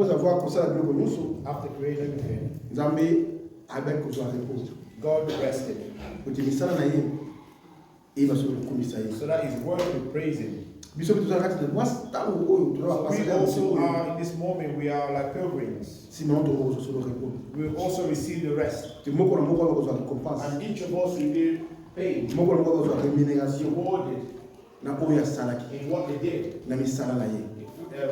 après avoir commencé à dire que after creating everything, Nzambe avec que soit repos. God rested. Kuti misala na ye et va se reconnaître ça. So that his word will praise him. Biso que tu as raté de moi tango oyo tu dois passer We also are, in this moment, we are like pilgrims. sinon tu vas se le repos. We will also receive the rest. Tu moko na moko va se récompense. And each of us will be paid, Moko na moko va se rémunération rewarded na oyo ya salaki in what they did, na misala na ye.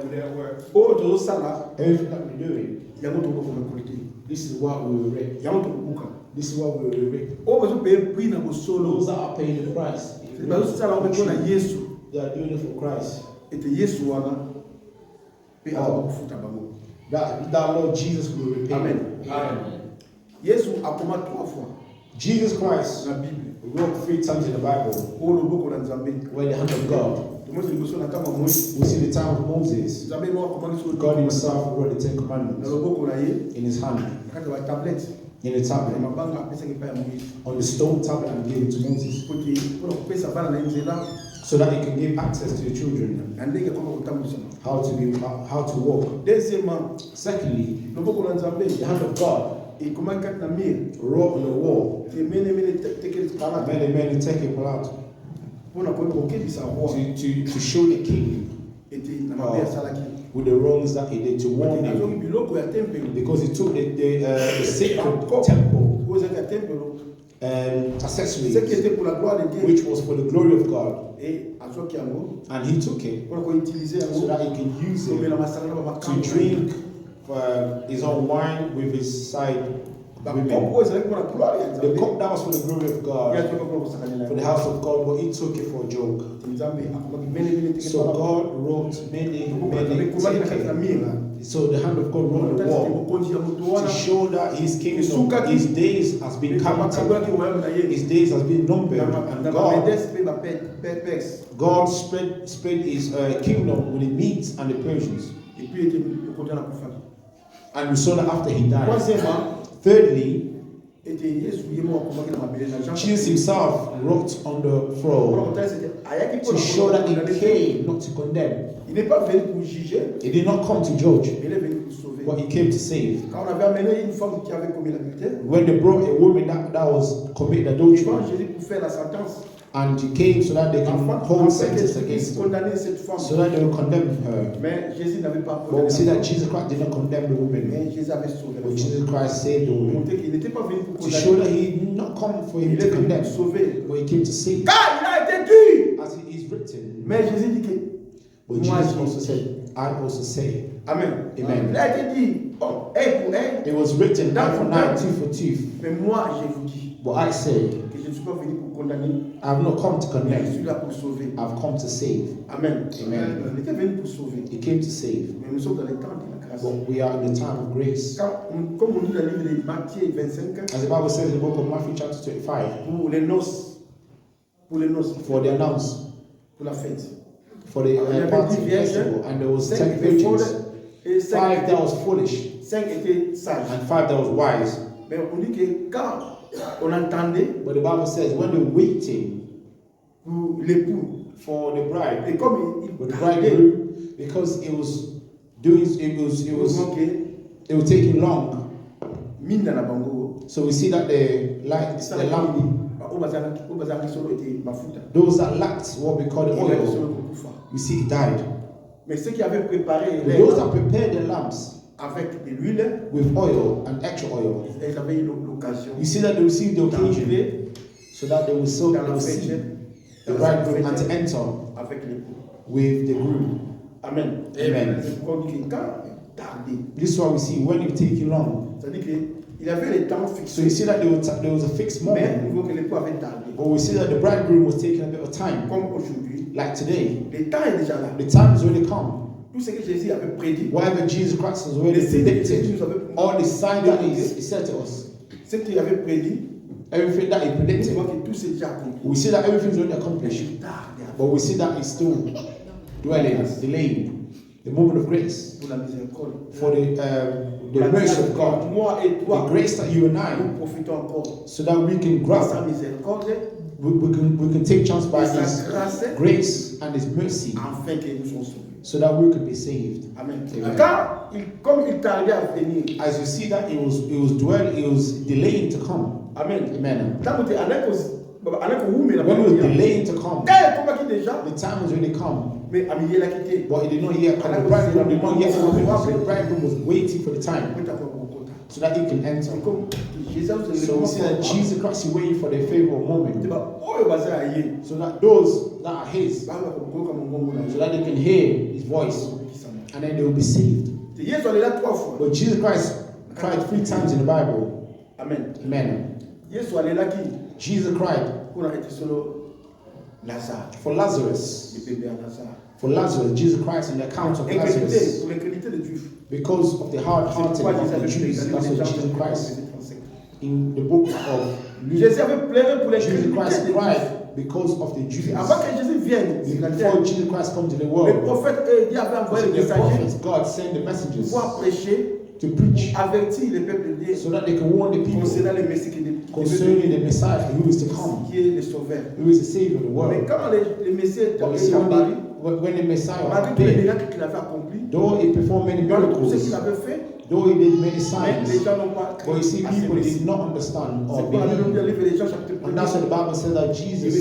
with their work. Oyo to sala Everything that we're doing, yango to ko récolter. this is what we will reap. Yango to buka. This is what we will reap. Oyo bazo payer prix na solo. Those that are paying the price, Bazo sala ko na Yesu. they are doing it for Christ. Ete Yesu wana pe awa kufuta bango. That Lord Jesus will repay. Amen. Amen. Yesu akoma 3 fois Jesus Christ na Bible. wrote 3 times in the Bible Oyo loboko na Nzambe. where the hand of God. Moi je me souviens na kama Moïse. We see the time of Moses. Nzambe mo akoma so God himself wrote the 10 na Commandments loboko na ye in his hand, kati wa tablette in a na tablet, mabanga apesa ki pa ya Moïse. on the stone tablet, and gave it to Moses Kuti pour kupesa bana na nzela so that he can give access to the children na ndenge kama kutambulisha. how to walk. Deuxièmement, Secondly, loboko na Nzambe the hand of God et comment kati na mire wrote on the wall. te mene tekeli kala Many take people out pour na ko kokebisa roi to show the king ete na mabe salaki. with the wrongs that he did, to warn Azoki him, biloko ya temple because he took the sacred temple oza ka temple accessories, ce qui était pour la gloire de Dieu which was for the glory of God, et azoki yango and he took it pour ko utiliser so yango that he can use pour it la masala na to makambo drink his own wine with his side women. Pourquoi c'est pour la gloire ya The Nzambe cup that was for the glory of ya God, toka kwa kusakanya for the house of God, but he took it for a joke. Nzambe akomaki mene tekeli So God wrote many taken. So the hand of God wrote on the wall bokonzi ya mutu to wana show that his kingdom, his days has been counted, his days has been numbered, and na God Medes pe ba pex God spread his kingdom with the Medes and the Persians. et puis était côté na kufa. And we saw that after he died. Troisièmement, Thirdly, était Yesu yemo akomaki na mabele na Jean. Jesus himself wrote on the throne to show that he came not to condemn. Il n'est pas venu pour juger, He did not come to judge, mais il est venu pour sauver. but he came to save. Quand on avait amené une femme qui avait commis l'adultère, When they brought a woman that was committed il adultery, vint Jésus pour faire la sentence. and he came so that they can hold sentence against her, condamner cette femme. so that they will condemn her. Mais Jésus n'avait pas But we see that condamné. Jesus Christ did not condemn the woman, Mais Jésus avait sauvé la but femme. Jesus Christ saved the Pour woman, montrer qu'il n'était pas venu pour to show that condamner. he did not come for him Il to est venu condemn, pour sauver. but he came to save. Car il a été dit. As it is written, Mais Jésus dit que but moi Jesus je also said, I also say. Amen. Amen. Il a été dit, oh, œil pour œil, It was written, eye for eye, tooth for tooth. mais moi je vous dis But I say, que je ne suis pas venu pour condamner, I have not come to mais je suis condemn, là pour sauver. I've come to save. Amen. Amen. Il était venu pour sauver. He came to save. Mais nous sommes dans les temps de la grâce. But we are in the time of grace. Comme on lit dans le livre de Matthieu 25, As the Bible says in the book of Matthew chapter 25, pour les noces, for the announce, pour la fête. for the party festival, and there was 10 5 étaient folles virgins, et 5 that was foolish, 5 étaient sages. and 5 that was wise. Mais on dit que quand on entendait But the Bible says when they're waiting pour l'époux, for the bride, et comme il for the tardait, bridegroom, because it was taking long. mine dans la bango, So we see that the lamp, those that lacked what we call the oil, we see it died. mais ceux qui avaient préparé But those that prepared the lamps avec de l'huile, with oil and extra oil, ils avaient eu l'occasion we see that they received the occasion d'entrer so that they will dans la see fête, the bridegroom and to enter avec l'époux. with the groom. Amen. Amen. C'est pourquoi on dit que quand il tardait, This is why we see when it taking long. c'est-à-dire qu'il y avait les temps So fixés, you see that there was a fixed mais moment, il faut que l'époux avait tardé. but we see that the bridegroom was taking a bit of time. Comme aujourd'hui, Like today, le temps est déjà là. the time has already come. Tout ce que Jésus avait prédit, Whatever Jesus Christ has already les signes que Jésus predicted, nous avait all the signs that he said to us, ce qu'il avait prédit, everything that he nous predicted, voyons que tout s'est déjà accompli. we see that everything's already Mais accomplished. il tarde But we see that it's still dwelling, delayed, the moment of grace, pour la miséricorde. for the mercy of God, Moi et the toi, grace that you and I, nous profitons encore so that we can grâce à grasp la miséricorde we can take chance by sa His grâce, grace and His mercy, afin que nous soyons sauvés. so that we could be saved. Amen. Amen. Comme il tardait à venir, As you see that it was delaying to come. Amen. Amen. Tant que When it was delaying to come, déjà, the time was really come. mais Ami l'a quitté. But it did not yet come. The bridegroom did not yet come. So the bridegroom was waiting for the time so that he can enter. So we see that Jesus Christ is waiting for the favorable moment. So that those that are His, so that they can hear His voice and then they will be saved. But Jesus Christ cried 3 times in the Bible. Amen. Amen. Jesus cried for Lazarus. For Lazarus, Jesus Christ in the account of Lazarus. Because of the hard-hearted of the Jews, that's what Jesus Christ in the book of Luke, Jesus Christ cried because of the Jews. Before Jesus Christ comes to the world, the prophets, God sent the messengers to preach so that they can warn the people concerning the Messiah who is to come, who is the Savior of the world. But we see when the Messiah appeared, though He performed many miracles, though He did many signs, but you see people did not understand or believe. And that's what the Bible says that Jesus,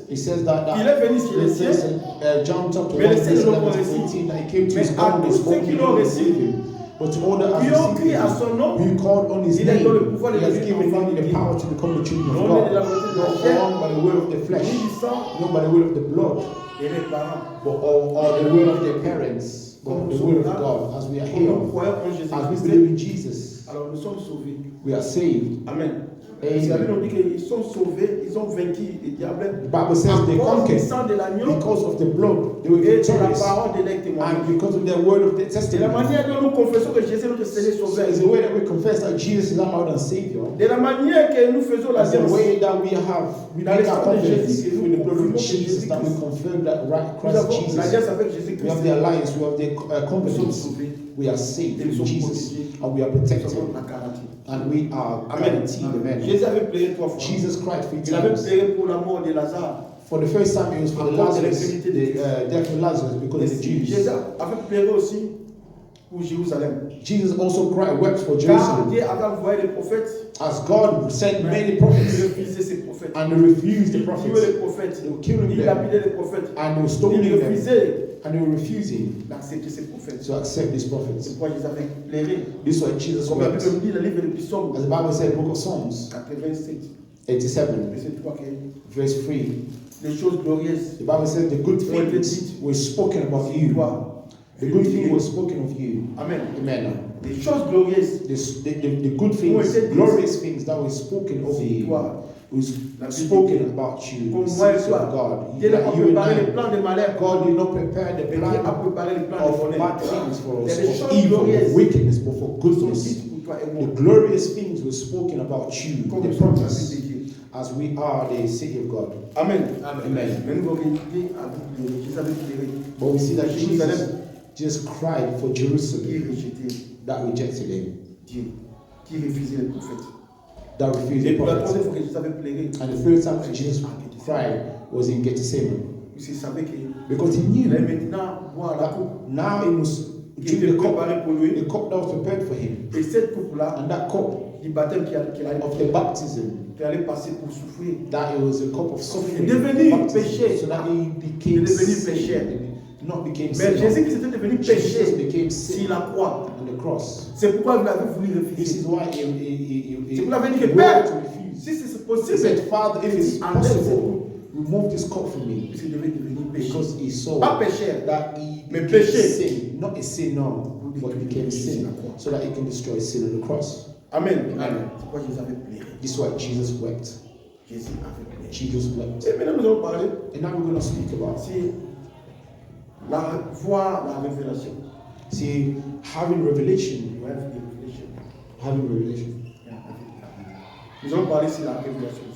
He says that John chapter 1 verse 11 to 18, that He came to His own, His own did not receive Him. But to all that have received Him, who called on His name, He has given them the power to become the children of God. Not born by the will of the flesh, not by the will of the blood, but or the will of their parents, but the will of God. As we are here, as we believe in Jesus, we are saved. Amen. Amen. Ils sont sauvés, ils ont vaincu le diable. The Bible says they conquered because of the blood. They were victorious. And because of their word of the testimony. It's the way that we confess that Jesus is our Lord and Savior. De la manière que nous faisons It's the l'alliance. way that we make our confidence through the blood of Jesus, that we confirm that Christ Jesus. We have the alliance, we have the confidence. We are saved in Jesus, and we are protected, and we are guaranteed. Amen. Jesus cried 3 times. For the first time, it was for the Lazarus, the death of Lazarus, because of the Jews. Jesus also cried, wept for Jerusalem, as God sent many prophets, and they refused the prophets. They were killing them, and they were stoning them. And they were refusing to accept these prophets. This is why Jesus wept. As the Bible said, the book of Psalms 87, verse 3. The Bible said the good things were spoken about you. The good thing was spoken of you. Amen. Amen. The good things, glorious things that were spoken of you, was spoken about you. The seeds of God. That you and I, God did not prepare the plan of bad things for us, of evil, of wickedness, but for goodness. The glorious things were spoken about you, the promise, as we are the city of God. Amen. Amen. But we see that Jesus just cried for Jerusalem that rejected Him, that refused the prophet. And the third time that Jesus cried was in Gethsemane, because He knew that now He must drink the cup that was prepared for Him, and that cup of the baptism, that it was a cup of suffering, so that He became sin. Not became sin. Jesus became sin on the cross. This is why he said, Father, if it's possible, remove this cup from me. Because He saw that He became sin, not a sin now, but He became sin, so that He can destroy sin on the cross. Amen. Amen. This is why Jesus wept. Jesus wept. And now we're going to speak about see, having revelation. Having revelation. So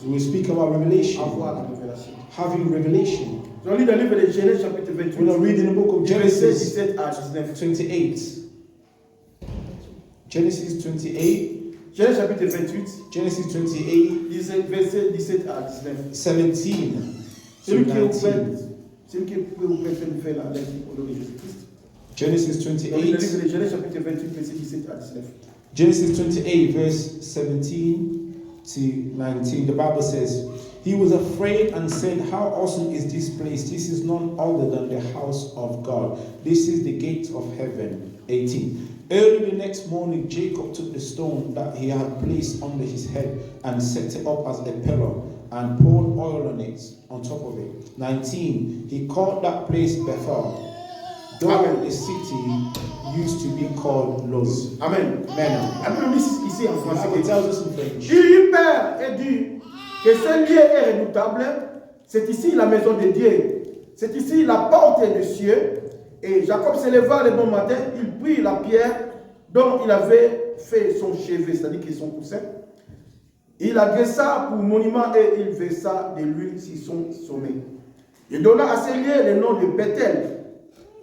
we speak about revelation. Having revelation. We're going to read in the book of Genesis 28. Genesis 28. Genèse chapitre 28. Genesis 28, Verset 17 à 19. 17 Celui to qui est 19. vous préfère nous faire la lettre au nom de Jésus-Christ. Genesis Donc, le livre 28. de Genèse chapitre 28, verset 17 à 19. Genesis 28, verse 17 to 19. The Bible says, he was afraid and said, how awesome is this place? This is none other than the house of God. This is the gate of heaven. 18. Early the next morning, Jacob took the stone that he had placed under his head and set it up as a pillar and poured oil on it, on top of it. 19. He called that place Bethel, though the city used to be called Luz. Amen. Amen. Amen. Ici en The français. Bible tells us in French. Il père et dit que ce lieu est redoutable. C'est ici la maison de Dieu. C'est ici la porte des cieux. Et Jacob se leva le bon matin. Il prit la pierre dont il avait fait son chevet, c'est-à-dire que son coussin. Il agressa pour monument et il versa de l'huile sur son sommet. Il donna à ce lieu le nom de Bethel.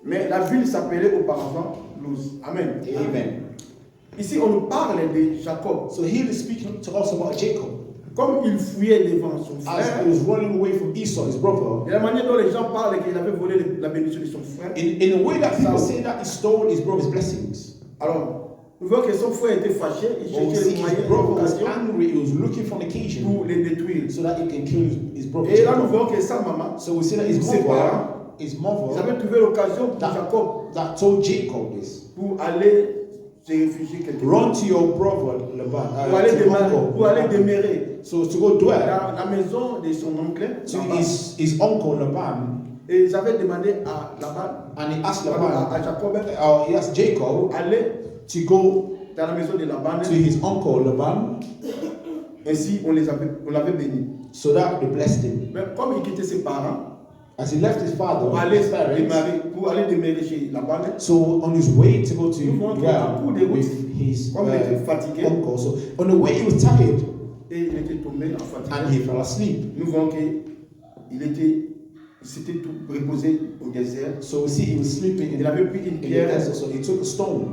Mais la ville s'appelait auparavant Luz. Amen. Amen. Ici, on nous parle de Jacob. So here is speaking to us about Jacob. Comme il fuyait devant son As frère, he was running away from Esau, his brother, de la manière dont les gens parlent qu'il avait volé la bénédiction de son frère. in a way that people say that he stole his brother's blessings. Alors, nous voyons que son frère était fâché, il But we cherchait see le his moyen, brother was l'occasion angry, he was looking for an occasion pour les détruire. so that he can kill his brother. Et là, nous Jacob. voyons que sa maman, So we see that his ses parents, his ils mother avaient trouvé l'occasion pour that, Jacob that told Jacob this. pour aller se réfugier quelque Run part. to your brother Laban, Pour aller to demeurer, uncle. pour aller demeurer So to go dwell dans la maison de son oncle. to Laban. his uncle Laban, Et ils avaient demandé à Laban, and he asked à Laban, Jacob, he asked Jacob aller to go dans la maison de Laban. to his uncle Laban, Ainsi, on l'avait béni. so that they blessed him. Mais comme il quittait ses parents, As he left his father, pour aller his parents, demeurer chez Laban, so on his way to go to Nous voyons dwell qu'en cours de route, with his comme il était fatigué, uncle, so on the way he was tired et il était tombé en and fatigue. he fell asleep. Nous voyons qu'il s'était tout reposé au désert. So we see he was sleeping in Il avait pris une the pierre desert, so he took a stone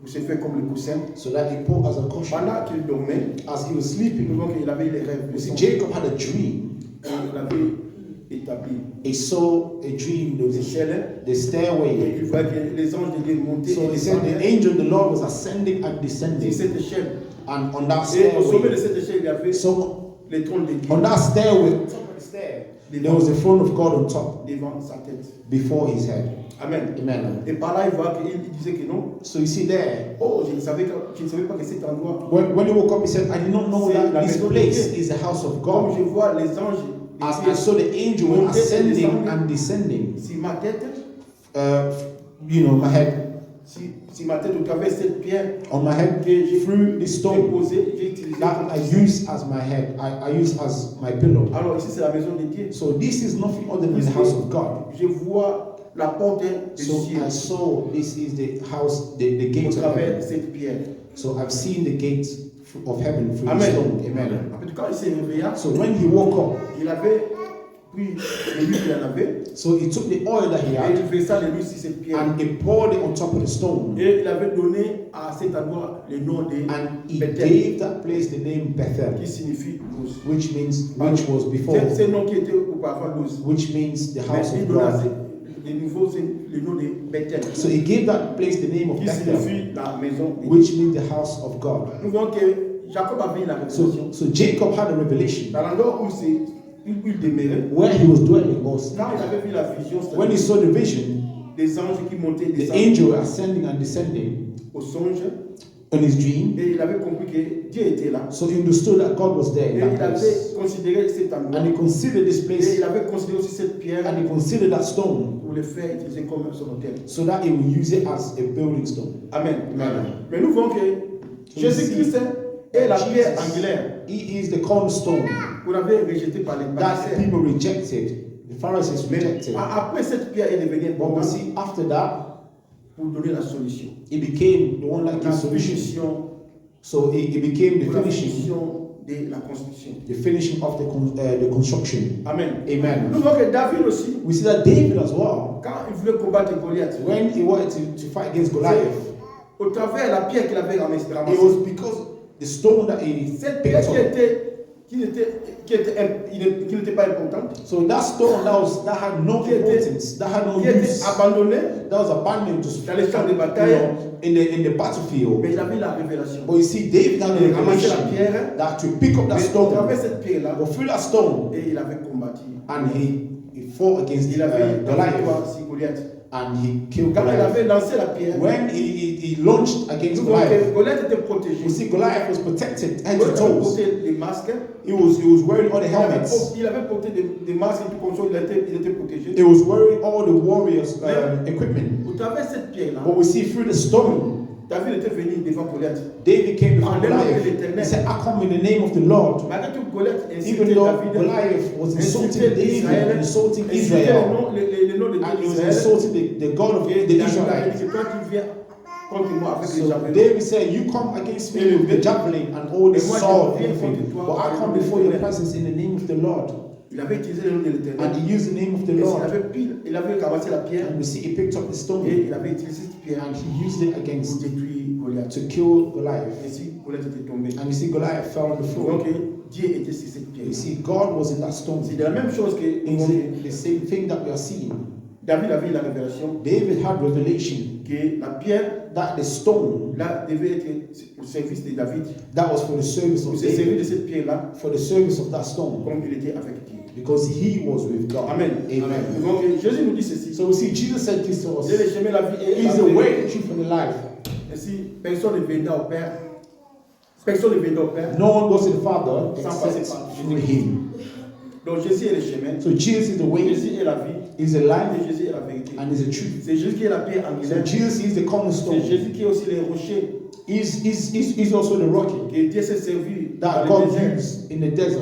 pour se faire comme le coussin. so that he put as a cushion. Pendant qu'il dormait, As he was nous sleeping, voyons qu'il avait les rêves. we see Jacob had a dream. Il avait établi He saw a dream, there was l'échelle the et stairway. il voyait que les anges de Dieu montaient So et he said the descendaient angel of the Lord was ascending and sur descending, cette échelle. and on that Et au sommet de stairway, cette échelle, il y avait so les trônes de Dieu on that stairway, top of the stair, there was the throne of God on top devant sa tête. before his head. Amen. Amen. Et par là, il voit qu'il disait que non. So you see there, Oh, je ne savais pas que cet endroit, when he woke up, he said, I did not know C'est la that this maison de place Dieu. is the house of comme God. je vois les anges de As Dieu I saw the angel monter et ascending descendre and descending, sur ma tête, my head, sur ma tête au travers de cette pierre on my head, que j'ai through the j'ai stone posée, j'ai utilisé. that I use as my head, I use as my pillow. Alors ici, c'est la maison de Dieu. So this is nothing other than the house of God. Je vois la porte des So cieux I saw this is the house, the au gate of travers de heaven. cette pierre. So I've seen the gate of heaven through the Amen. stone. Amen. En tout cas, il s'est réveillé. So when he woke up, Il avait pris l'huile qu'il en avait so he took the oil that he et had il versa de l'huile sur cette pierre. and he poured it on top of the stone. Et il avait donné à cet endroit le nom de And he Bethel, gave that place the name Bethel, qui signifie Luz. which was before, C'est le nom qui était auparavant Luz. which means the Mais house il of donna God. de nouveau le nom de Bethel, So he gave that place the name of qui Bethel, signifie la maison de Dieu. which means the house of God. Nous voyons que Jacob avait la révélation. So Jacob had a revelation Dans l'endroit où il demeurait, where he was dwelling most. quand il avait vu la vision, When he saw the vision, des anges qui montaient et the descendaient angel were ascending and descending au songe, on his dream. et il avait compris que Dieu était là. So he understood that God was there Et in il that place. avait considéré cet endroit. And he considered this Et place, il avait considéré aussi cette pierre and he considered that stone pour le faire utiliser comme son hôtel. so that he would use it as a building stone. Amen. Amen. Mais nous voyons que Jésus-Christ est la pierre angulaire He is the cornerstone qu'on avait rejetée par les that pharisiens. people rejected. The Pharisees Mais rejected. après cette pierre est devenue But we importante see after that, pour donner la solution. he became the one that La gives solution. finition, So he became the pour la finishing, finition de la construction. the finishing of the construction. Amen. Nous Amen. voyons que David aussi, We see that David as well, quand il voulait combattre Goliath, when he wanted to fight against Goliath, au travers de la pierre qu'il avait ramassée, it was because the stone that he Cette picked pierre up. qui n'était pas importante, So that stone that had no importance, that had no qui était use, abandonnée, that was abandoned to dans les champs de bataille, in the battlefield. mais il avait la révélation. But you see, David had a Il ramassait la revelation pierre, that to pick up that mais stone, il avait cette pierre-là, go through that stone, et il avait combattu. and he fought against Il avait la Goliath, victoire sur Goliath. and he killed Quand il Goliath. avait lancé la pierre, When he launched against nous voyons Goliath, que Goliath était protégé. you see, Goliath was protected head to Goliath avait toes. porté des masques. He was wearing all the helmets. Il avait porté des masques et tout comme ça, il était protégé. He was wearing all the warriors' equipment. Au travers de cette pierre-là, But we see through the stone, David était venu devant Goliath. David came before En le nom de Goliath. l'Éternel. He said, I come in the name of the Lord. Malgré tout, Goliath Even incitait though David, Goliath was insulting incitait David, Israël, insulting incitait Israel, le nom de and he was Dieu insulting the God of Et the David avait dit, Israelites. c'est toi qui viens contre moi avec les So javelins. David said, you come against me with the javelin and all the Et moi, sword je and viens everything, contre toi but I avec come le before your Éternel. presence in the name of the Lord. Il avait utilisé le nom de l'Éternel. And he used the name of the Et Lord. il avait ramassé la pierre And we see he picked up the stone et il avait utilisé cette pierre and he used it pour against détruire Goliath. to kill Goliath. Ainsi, Goliath était tombé. And you see Goliath fell on the floor. Donc, Dieu était sur cette pierre. You see God was in that stone. C'est la même chose que It's the same thing that we are seeing. David avait la révélation David had revelation que la pierre that the stone là devait être au service de David. that was for the service Pour of se servir David, de cette pierre-là, for the service of that stone, comme il était avec Dieu. because he was with God. Amen. Amen. Donc Jésus nous dit ceci. So we see Jesus said this to us. J'ai le chemin, la vie et He la is the vérité. way, the truth, and the life. Ainsi, personne ne viendra au Père. Personne ne viendra au Père. No one goes to the Father Sans passer except par through him. Donc Jésus est le chemin. So Jesus is the way, Jésus est la vie. is the Et life, Jésus est la vérité. and is the truth. C'est Jésus qui est la pierre So angulaire. Jesus is the C'est cornerstone. Jésus qui est aussi le rocher. He's also the rock Que Dieu s'est servi that dans le God désert used in the desert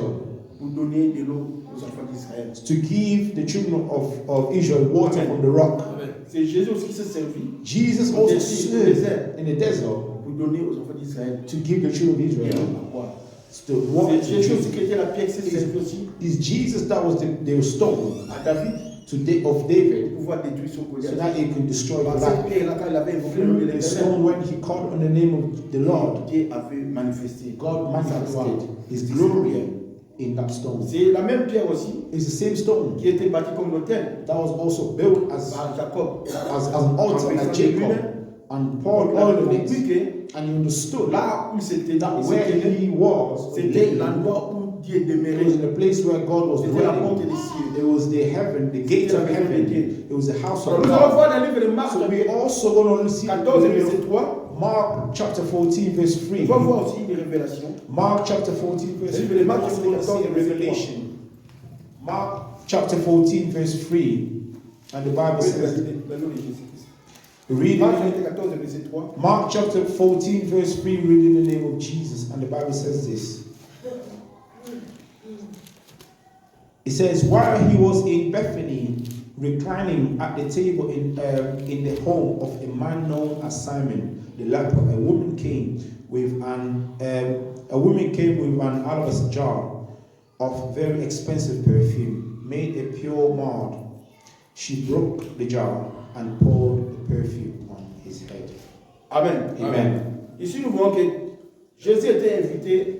pour donner de l'eau aux enfants d'Israël. to give the children of Israel water from the rock. C'est Jésus aussi qui s'est servi Jesus also served in the desert pour donner aux enfants d'Israël to give the children of et Israel à boire. the water. C'est Jésus aussi qui était la pierre qui s'est servi aussi Is Jesus that was the stone à David of David pour pouvoir détruire son so Goliath. that he could destroy Par cette Goliath. pierre-là, quand il avait invoqué le nom de Through the l'Éternel, stone, when he called on the name of the Lord, Dieu avait manifesté God sa gloire. manifested his glory in that stone. C'est la même pierre aussi It's the same stone qui était bâtie comme l'autel that was also built as par Jacob. an altar, as Jacob, and poured oil on it, and he understood Là où c'était that where he was, c'était l'endroit où Dieu it was demeurait. in the place where God was C'était la porte dwelling. des cieux. It was the heaven, the gate of heaven. It was the house Alors of nous allons God. voir dans le livre de Marc, So we also going to see 14 verset 3. Mark chapter 14 verse On 3. va voir aussi une révélation. Mark chapter 14 verse 3. Livre de Marc, We're also going to see a chapitre 14, revelation. Mark chapter 14 verse 3. And the Bible says, Le nom de Jésus-Christ. read Marc it. chapitre 14 verset 3. Mark chapter 14 verse 3, read in the name of Jesus. And the Bible says this. It says, while he was in Bethany, reclining at the table in the home of a man known as Simon the leper, a woman came with an alabaster jar of very expensive perfume, made a pure nard. She broke the jar and poured the perfume on his head. Amen. Amen. Ici, nous voyons que Jésus était invité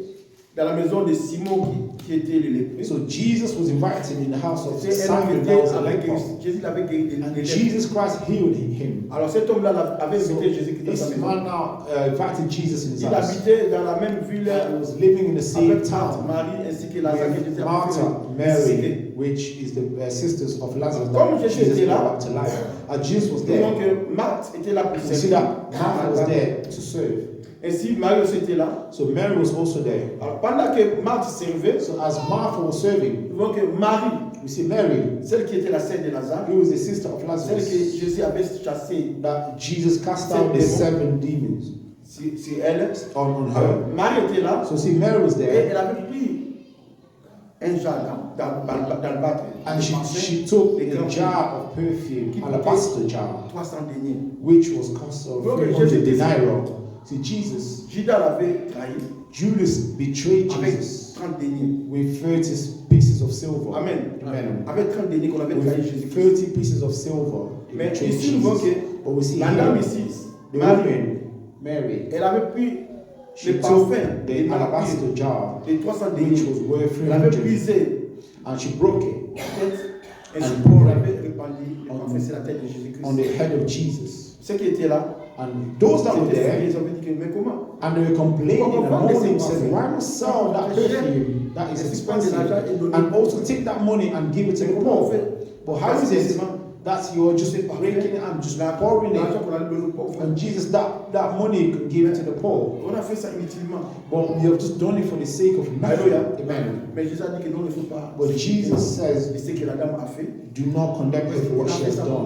dans la maison de Simon qui était le lépreux. So Jesus was invited in the house of C'est un homme Simon qui that was était a avec leper. Jésus l'avait guéri des And lèpres. Jesus Christ healed him. Alors cet homme-là avait So invité Jésus qui était dans sa this maison. man now invited Jesus in his Il house. habitait dans la même ville He was living in the same avec Marthe, town Marie ainsi que Lazare qui with était Martha, Mary, which is the sisters of Lazarus Comme that Jésus Jesus était brought là, back to life. Jesus was Nous there. voyons que Marthe était là pour You see servir. that Martha was there to serve. Ainsi, Marie aussi était là. So Mary was also there. Alors pendant que Marthe servait, So as Martha was serving, nous voyons que Marie, we see Mary, celle qui était la sœur de Lazare, who was the sister of celle que Lazarus, Jésus avait chassée that Jesus cast out the 7 demons sur elle. on her. Alors, Marie était là So see, Mary was et there, elle avait pris un jar dans le bâton. and she took a jar of perfume, alabaster jar, 300 deniers. which was cost of Okay, 300 Jesus- denarii. See, Jesus, Judas l'avait trahi Judas betrayed avec Jesus 30 deniers. with 30 pieces of silver. Amen. Amen. Avec 30 deniers qu'on avait trahi With Jésus-Christ. 30 pieces of silver. he Mais betrayed ici, nous voyons Jesus. que But we see la dame here, ici, the Marie, woman, Mary, elle avait pris les parfums, the alabaster jar, les 300 which deniers. was worth Elle avait 300, brisé and she broke it ainsi And Paul poured avait répandu les parfums sur la tête de on the Jésus-Christ. head of Jesus. Ceux qui étaient là, And those that were c'était there, ils avaient dit que, mais comment? and they were complaining and moaning, said, parfum? why must sell that perfume that is Est-ce qu'on prend de l'argent et expensive donner and also take that money and give it to the Comment on poor? fait? But how is it that you're just breaking it and just pouring L'argent it? qu'on allait donner aux pauvres. And Jesus, that money you can give it to the poor. On a fait ça inutilement. But you have just done it for the sake of nothing. Alléluia. Amen. Mais Jésus a dit que non, il ne faut pas. But Jesus says, Et ce que la dame a fait, do not condemn her for what she has done.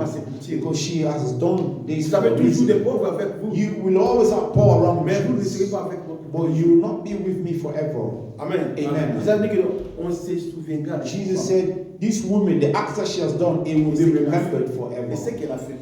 Because she has done this vous for avez a toujours des reason. pauvres avec vous. You will always have poor around Mais vous ne serez you, pas avec moi. but you will not be with me forever. Amen. Amen. Jésus a dit que on se souviendra. de Jesus ça. said, this woman, the act that she has done, it will be remembered forever. Et ce qu'elle a fait.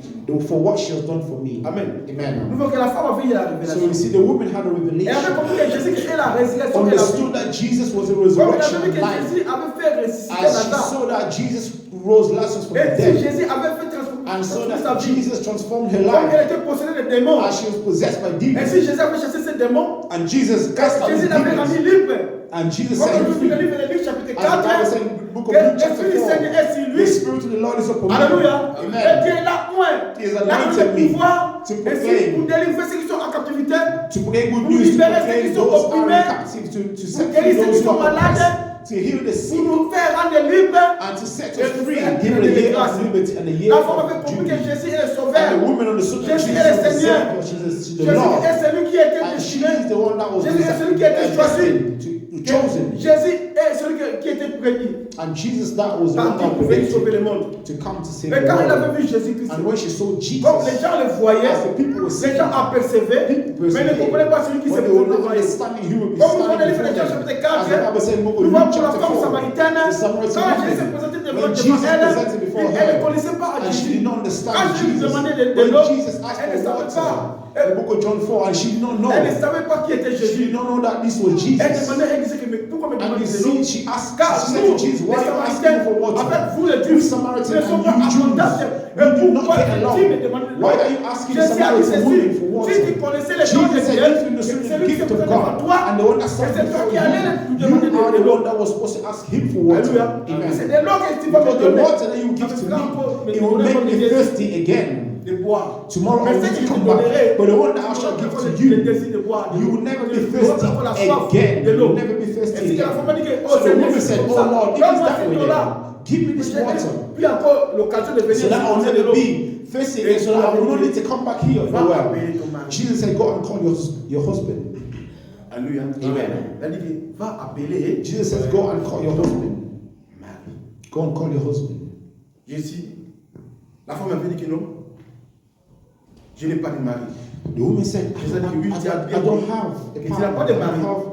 For what she has done for me. Amen. Amen. Nous voyons que la femme avait eu la So révélation. you see, the woman had a Elle avait revelation, compris que Jésus est la résurrection et la vie. understood that Jesus was the Comme elle resurrection avait vu and que life. Jésus avait fait ressusciter As she Lazare. saw that Jesus rose Lazarus from the Et si dead, Jésus avait fait transformer and saw sa that vie, Jesus transformed her comme life, elle était possédée de démons, as she was possessed by et demons, si Jésus avait chassé ces démons, and Jesus cast out the Jésus l'avait rendu demons, libre. and Jesus Comme said, nous dit le livre de Luc chapitre as the Bible 4, said in the book of que Luke l'Esprit du chapter 4, Seigneur est sur the lui. Spirit of the Lord is upon me. Alléluia. Et Amen. Dieu l'a point. He has Il a anointed donné le me pouvoir to ainsi proclaim, pour délivrer ceux qui sont en captivité, to proclaim good pour news, to libérer ceux proclaim qui sont those who are opprimés, in captive, to set pour free guérir ceux those qui who sont are malades, oppressed, to heal the pour sick, nous faire rendre libres. and to set Et us free, faire give donner a les year grâces. of liberty and a year La femme avait of compris que jubilee. Jésus est le And the sauveur. woman understood that Jésus Jesus est le was the Seigneur. Savior, she's the Jésus Lord, est celui qui a été and she destiné. is the one that was Jésus est celui qui a été destined, chosen. Jésus est celui qui était prédit. And Jesus, that was the one Par qui that pouvait sauver le predicted monde. to come to save Mais the quand il world. avait vu Jésus-Christ, And when she saw Jesus, comme les gens le voyaient, as the people were les seeing, gens apercevaient, people mais ne comprenaient pas celui qui se but they faisait were not devant eux. understanding who would be Comme nous standing prenons les before Jean them. chapitre As the 4, Bible said in the book of nous Luke voyons pour la chapter femme 4, samaritaine, the Samaritan quand Jésus se woman, présentait when devant Jesus elle, presented before elle ne her, connaissait pas and she Jésus. did not Quand understand Jésus lui Jesus, demandait de when l'eau, Jesus asked elle ne for savait water, pas. in the book of John 4, and she did not know. Elle ne savait pas qui était She Jésus. did not know that this was Elle Jesus. demandait, elle disait que mais pourquoi me And demandez you de l'eau? see, she asked, Car she said nous, to Jesus, les why are you asking Samaritains, for water? avec vous les You Juifs, Samaritans ne sont and pas you Jews, abondantes. you do not Pourquoi get tu me along. demandes de l'eau? Why are you asking the Jésus a dit Samaritan woman ceci, for water? si tu connaissais les dons de Jesus said, Dieu, if you c'est understood the celui qui se gift of présente devant God, toi, and the one that et stands c'est toi before qui allais lui you, demander you are de the l'eau. one that was supposed to ask him for water. Alléluia. C'est de Amen. l'eau que tu vas me Because the donner. water that you give to me, it will make me thirsty again. De boire. Tomorrow I Mais will ce que je te come back. donnerai, But the one that I tu shall auras give encore to le you, désir de boire. you will never be Tu auras thirsty encore la soif again. de You l'eau. will never be Et thirsty si la again. femme dit que, oh So the Seigneur, woman c'est said, comme oh ça. Lord, if it's Donne-moi that cette way eau-là. then, give me this water. Puis encore l'occasion de venir So that I'll chercher de never l'eau. be thirsty again, so that I will not need to come back here for a Va while. appeler ton mari. Jesus said, go and call your husband. Alléluia. Amen. Il a dit que va appeler Jesus says, go and call your husband. Marie. Go and call your husband. Jésus, la femme avait dit que non. Je n'ai pas de mari. The woman said, Je sais que oui, tu as I bien don't dit have que a tu n'as pas partner. de I mari. don't have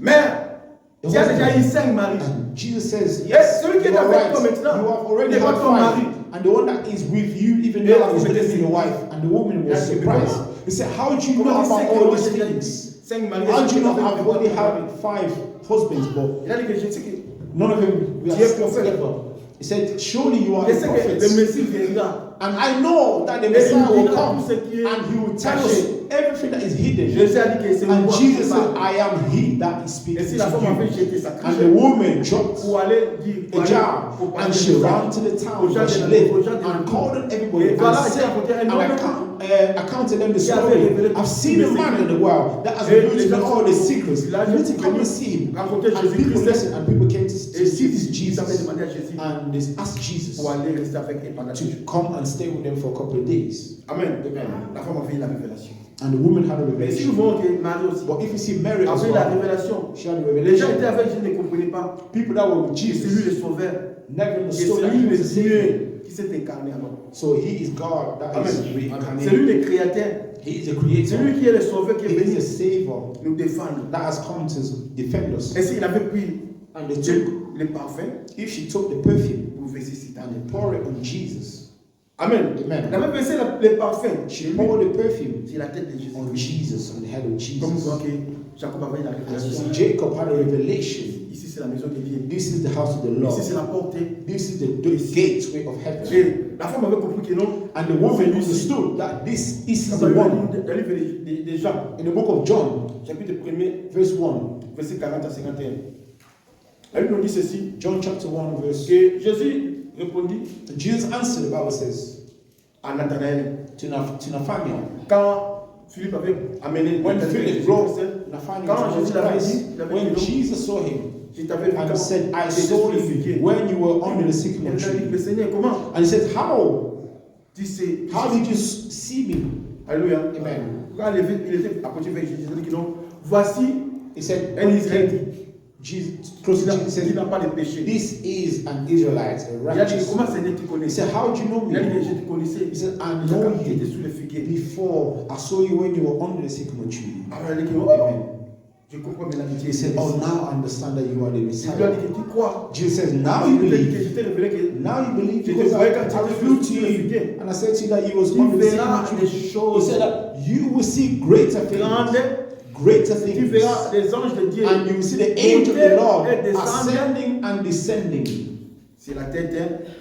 Mais a tu as déjà eu husband. 5 maris. And Jesus says, Et yes, celui qui you est are avec right. toi maintenant, You have already n'est pas had ton mari. 5. And the one that is with you even Et now la is femme with était your wife. And the woman was Elle dit, surprised. comment? He said, how do you know Comment about il sait que all moi these j'ai déjà eu things? 5 maris? How do you know I've already Il had 5 husbands, but a dit que je sais que none of them we Tu are es still prophète. together? He said, surely you are je a sais que le prophet. Messie viendra. And I know that the Et il Messiah will dira come tout ce qui est and he will tell caché. us everything that is hidden. Jésus a dit que c'est And moi Jesus qui said, parle. I am he that is Et speaking si to la femme avait you. jeté sa And the cruche woman dropped pour aller dire, a jar pour and parler she de ça, ran to the town aux gens where she de la- lived aux gens de la- and called on everybody Et voilà, and j'ai said, raconté un and homme accounted them the qui avait story. révélé I've tous seen les a man secrets. in the world that has Et revealed les to me gens all the sont- secrets. Là, You need to j'ai come and see him. raconté And people Jésus-Christ. listened and people came to Et see this ils avaient Jesus. demandé à Jésus And they asked Jesus pour aller rester avec eux pendant to 2 jours. come and stay with them for a couple of days. Amen. Amen. La femme avait eu la révélation. And the woman had a Mais si nous revelation. voyons que Marie aussi But if you see Mary as avait la well, révélation, she had a les gens revelation. étaient avec Jésus, ne comprenaient pas. People that were with Et c'est lui Jesus le sauveur. never Et understood c'est that lui he le was a savior. Dieu qui s'est incarné en homme. So he is God that is Amen. reincarnated. C'est lui le créateur. He is the C'est creator. lui qui est le sauveur qui est He is venu the savior nous défendre. that has come to defend us. Et s'il avait pris And they took, le parfum if she took the perfume pour verser cette and année, they pour it on Jesus, Amen. Amen. Il avait versé le parfum. She poured the perfume C'est la tête de Jésus. on Jesus, on the head of Jesus. Comme vous voyez que Jacob avait la As you révélation. see, Jacob had a revelation. Ici, c'est la maison de Dieu. This is the house of the Ici, Lord. c'est la porte. This is the gateway of heaven. Et la femme avait compris que non. And the woman understood that this is the one. Dans le livre de Jean, In the book of John, chapitre 1er, verse 1, verset 40 à 51. Elle nous dit ceci. John chapter 1, verse. Que Jésus répondit Jesus answered, the Bible says, à Nathanaël. to Nathanael. Quand Philippe avait amené When Philip brought quand Nathanael to Jésus l'avait dit, Christ, il avait when dit, Jesus saw him je t'avais vu and quand said, I j'étais saw sous le figuier. you when you were under the Elle sycamore lui a dit, mais tree. Seigneur, comment? And he said, How? How Did you see me? Alléluia. Amen. Quand il était approché vers Jésus, il a dit que non, voici He said, un Israélite Jesus, close to Jesus, qui said, n'a pas de péché. this is an Israelite, a Il a dit, righteous. comment Seigneur tu He connaissais? said, how do you know Il a dit, me? je te connaissais. He said, I Quand know tu étais you sous le figuier. before. I saw you when you were under the sycamore tree. Alors il a dit, oh, Amen. je comprends maintenant que tu He es said, oh, now I understand that you are the Il lui a Messiah. dit que tu crois. Jesus says, now you Je believe. t'ai révélé que Now you believe Je because te I voyais quand tu étais revealed to sous le you figuier. and I said to you that you was Tu under the verras sycamore des tree. He choses said that you will see greater things. grandes. Greater Tu things. verras les anges de Dieu. And you will see the angel of the Lord Et descendre. ascending and descending C'est la tête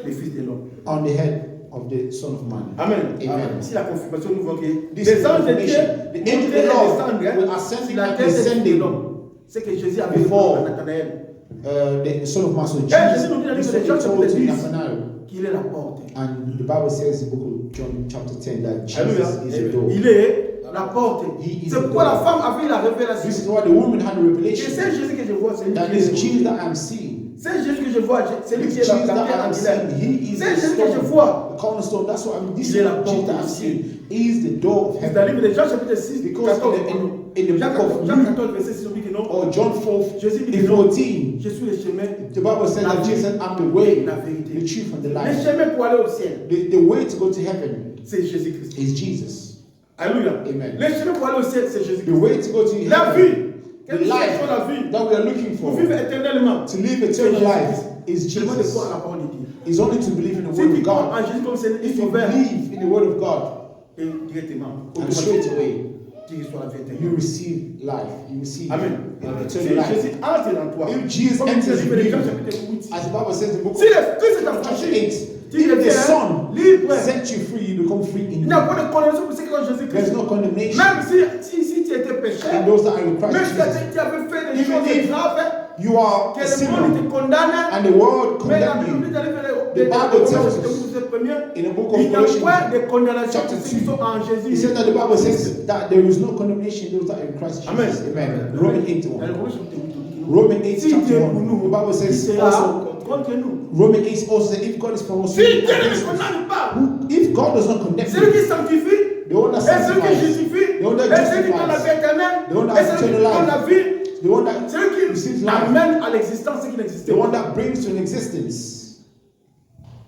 des fils de l'homme. on the head of the Son of Man. Amen. Amen. Si la confirmation nous voit que This is les anges de Dieu confirmation. The angel of montaient the et Lord descendent will sur ascending la and tête des fils de descending. l'homme. C'est que Jésus avait Before. dit à Nathanaël The Son of Man. So Jésus nous dit dans le Jesus, livre de Jean he told chapitre to 10 Nathanael. qu'il est la porte. And the Bible says in the book of John chapter 10 that Jesus Alléluia. is the door. Il est la porte. He is C'est the pourquoi door. la femme avait la révélation. This is why the woman had a Et revelation. c'est Jésus que je vois, c'est lui That qui is est Jesus that I'm seeing. C'est Jésus que je vois, c'est lui This qui est Jesus la that pierre I'm angulaire. seeing. He is C'est the Jésus que je stone, vois. the cornerstone. That's what I'm. This Il is est la the porte Jesus that I'm du seeing. He is the door of C'est dans le heaven. livre de Jean chapitre 6, Because 14. in the Jean book of 14, verset 6, on dit que non. or John 4, Jésus dit in que non. 14, Je suis le chemin. the Bible says that Jesus said, I'm the way, La vérité. the truth, and the Le life. chemin pour aller au ciel, The way to go to heaven c'est Jésus-Christ. is Jesus. Alléluia. Amen. Le chemin pour aller au ciel, c'est The Jésus-Christ. way to go to La heaven, vie. the Quelle life est la vie? that we are looking Pour for, vivre éternellement. to live eternal life, is Seulement de Jesus. croire à la parole de Dieu. Is only to believe in the Si word tu of crois God. en Jésus comme Seigneur et If you Sauveur, believe in the word of God, et directement, and straight away tu reçois la vie you éternelle. receive life, you receive Amen. Si eternal life. Jésus entre dans toi, If Jesus comme enters dit le livre de in Jean you, chapitre 8, as the Bible says in the book si of le Christ est chapter affranchi, 8, tu if the deviens Son libre. set you free, you become free Il in n'y a you. pas de condamnation pour ceux qui ont There's Jésus-Christ. no condemnation. Même si tu étais péché, And those that are in même Christ si Jesus, tu avais fait des Even choses if graves, you are que a le monde sinner te condamne, and the world mais la condemn Bible you. dit d'aller faire The Bible tells us premier, in the book il of n'y a Colossians point de condamnation chapter pour ceux qui 2, sont en Jésus. he said that the Bible says that there is no condemnation in those that are in Christ Amen. Jesus. Amen. Romans 8 Dans le 1. Romains chapitre 8, on dit que Romans 8 si chapter Dieu est pour 1. nous, The Bible qui says sera also, contre nous? Romans 8 also says, if God is for us, Si who Dieu is ne against nous us? condamne pas, If God does not condemn celui you, qui sanctifie, the one that et celui qui sanctifies, justifie, the one that et celui qui donne la vie justifies, éternelle, the one that et has celui qui eternal donne la life, vie, the one that celui qui receives life, amène à l'existence ce qui n'existait the one pas. that brings to an existence,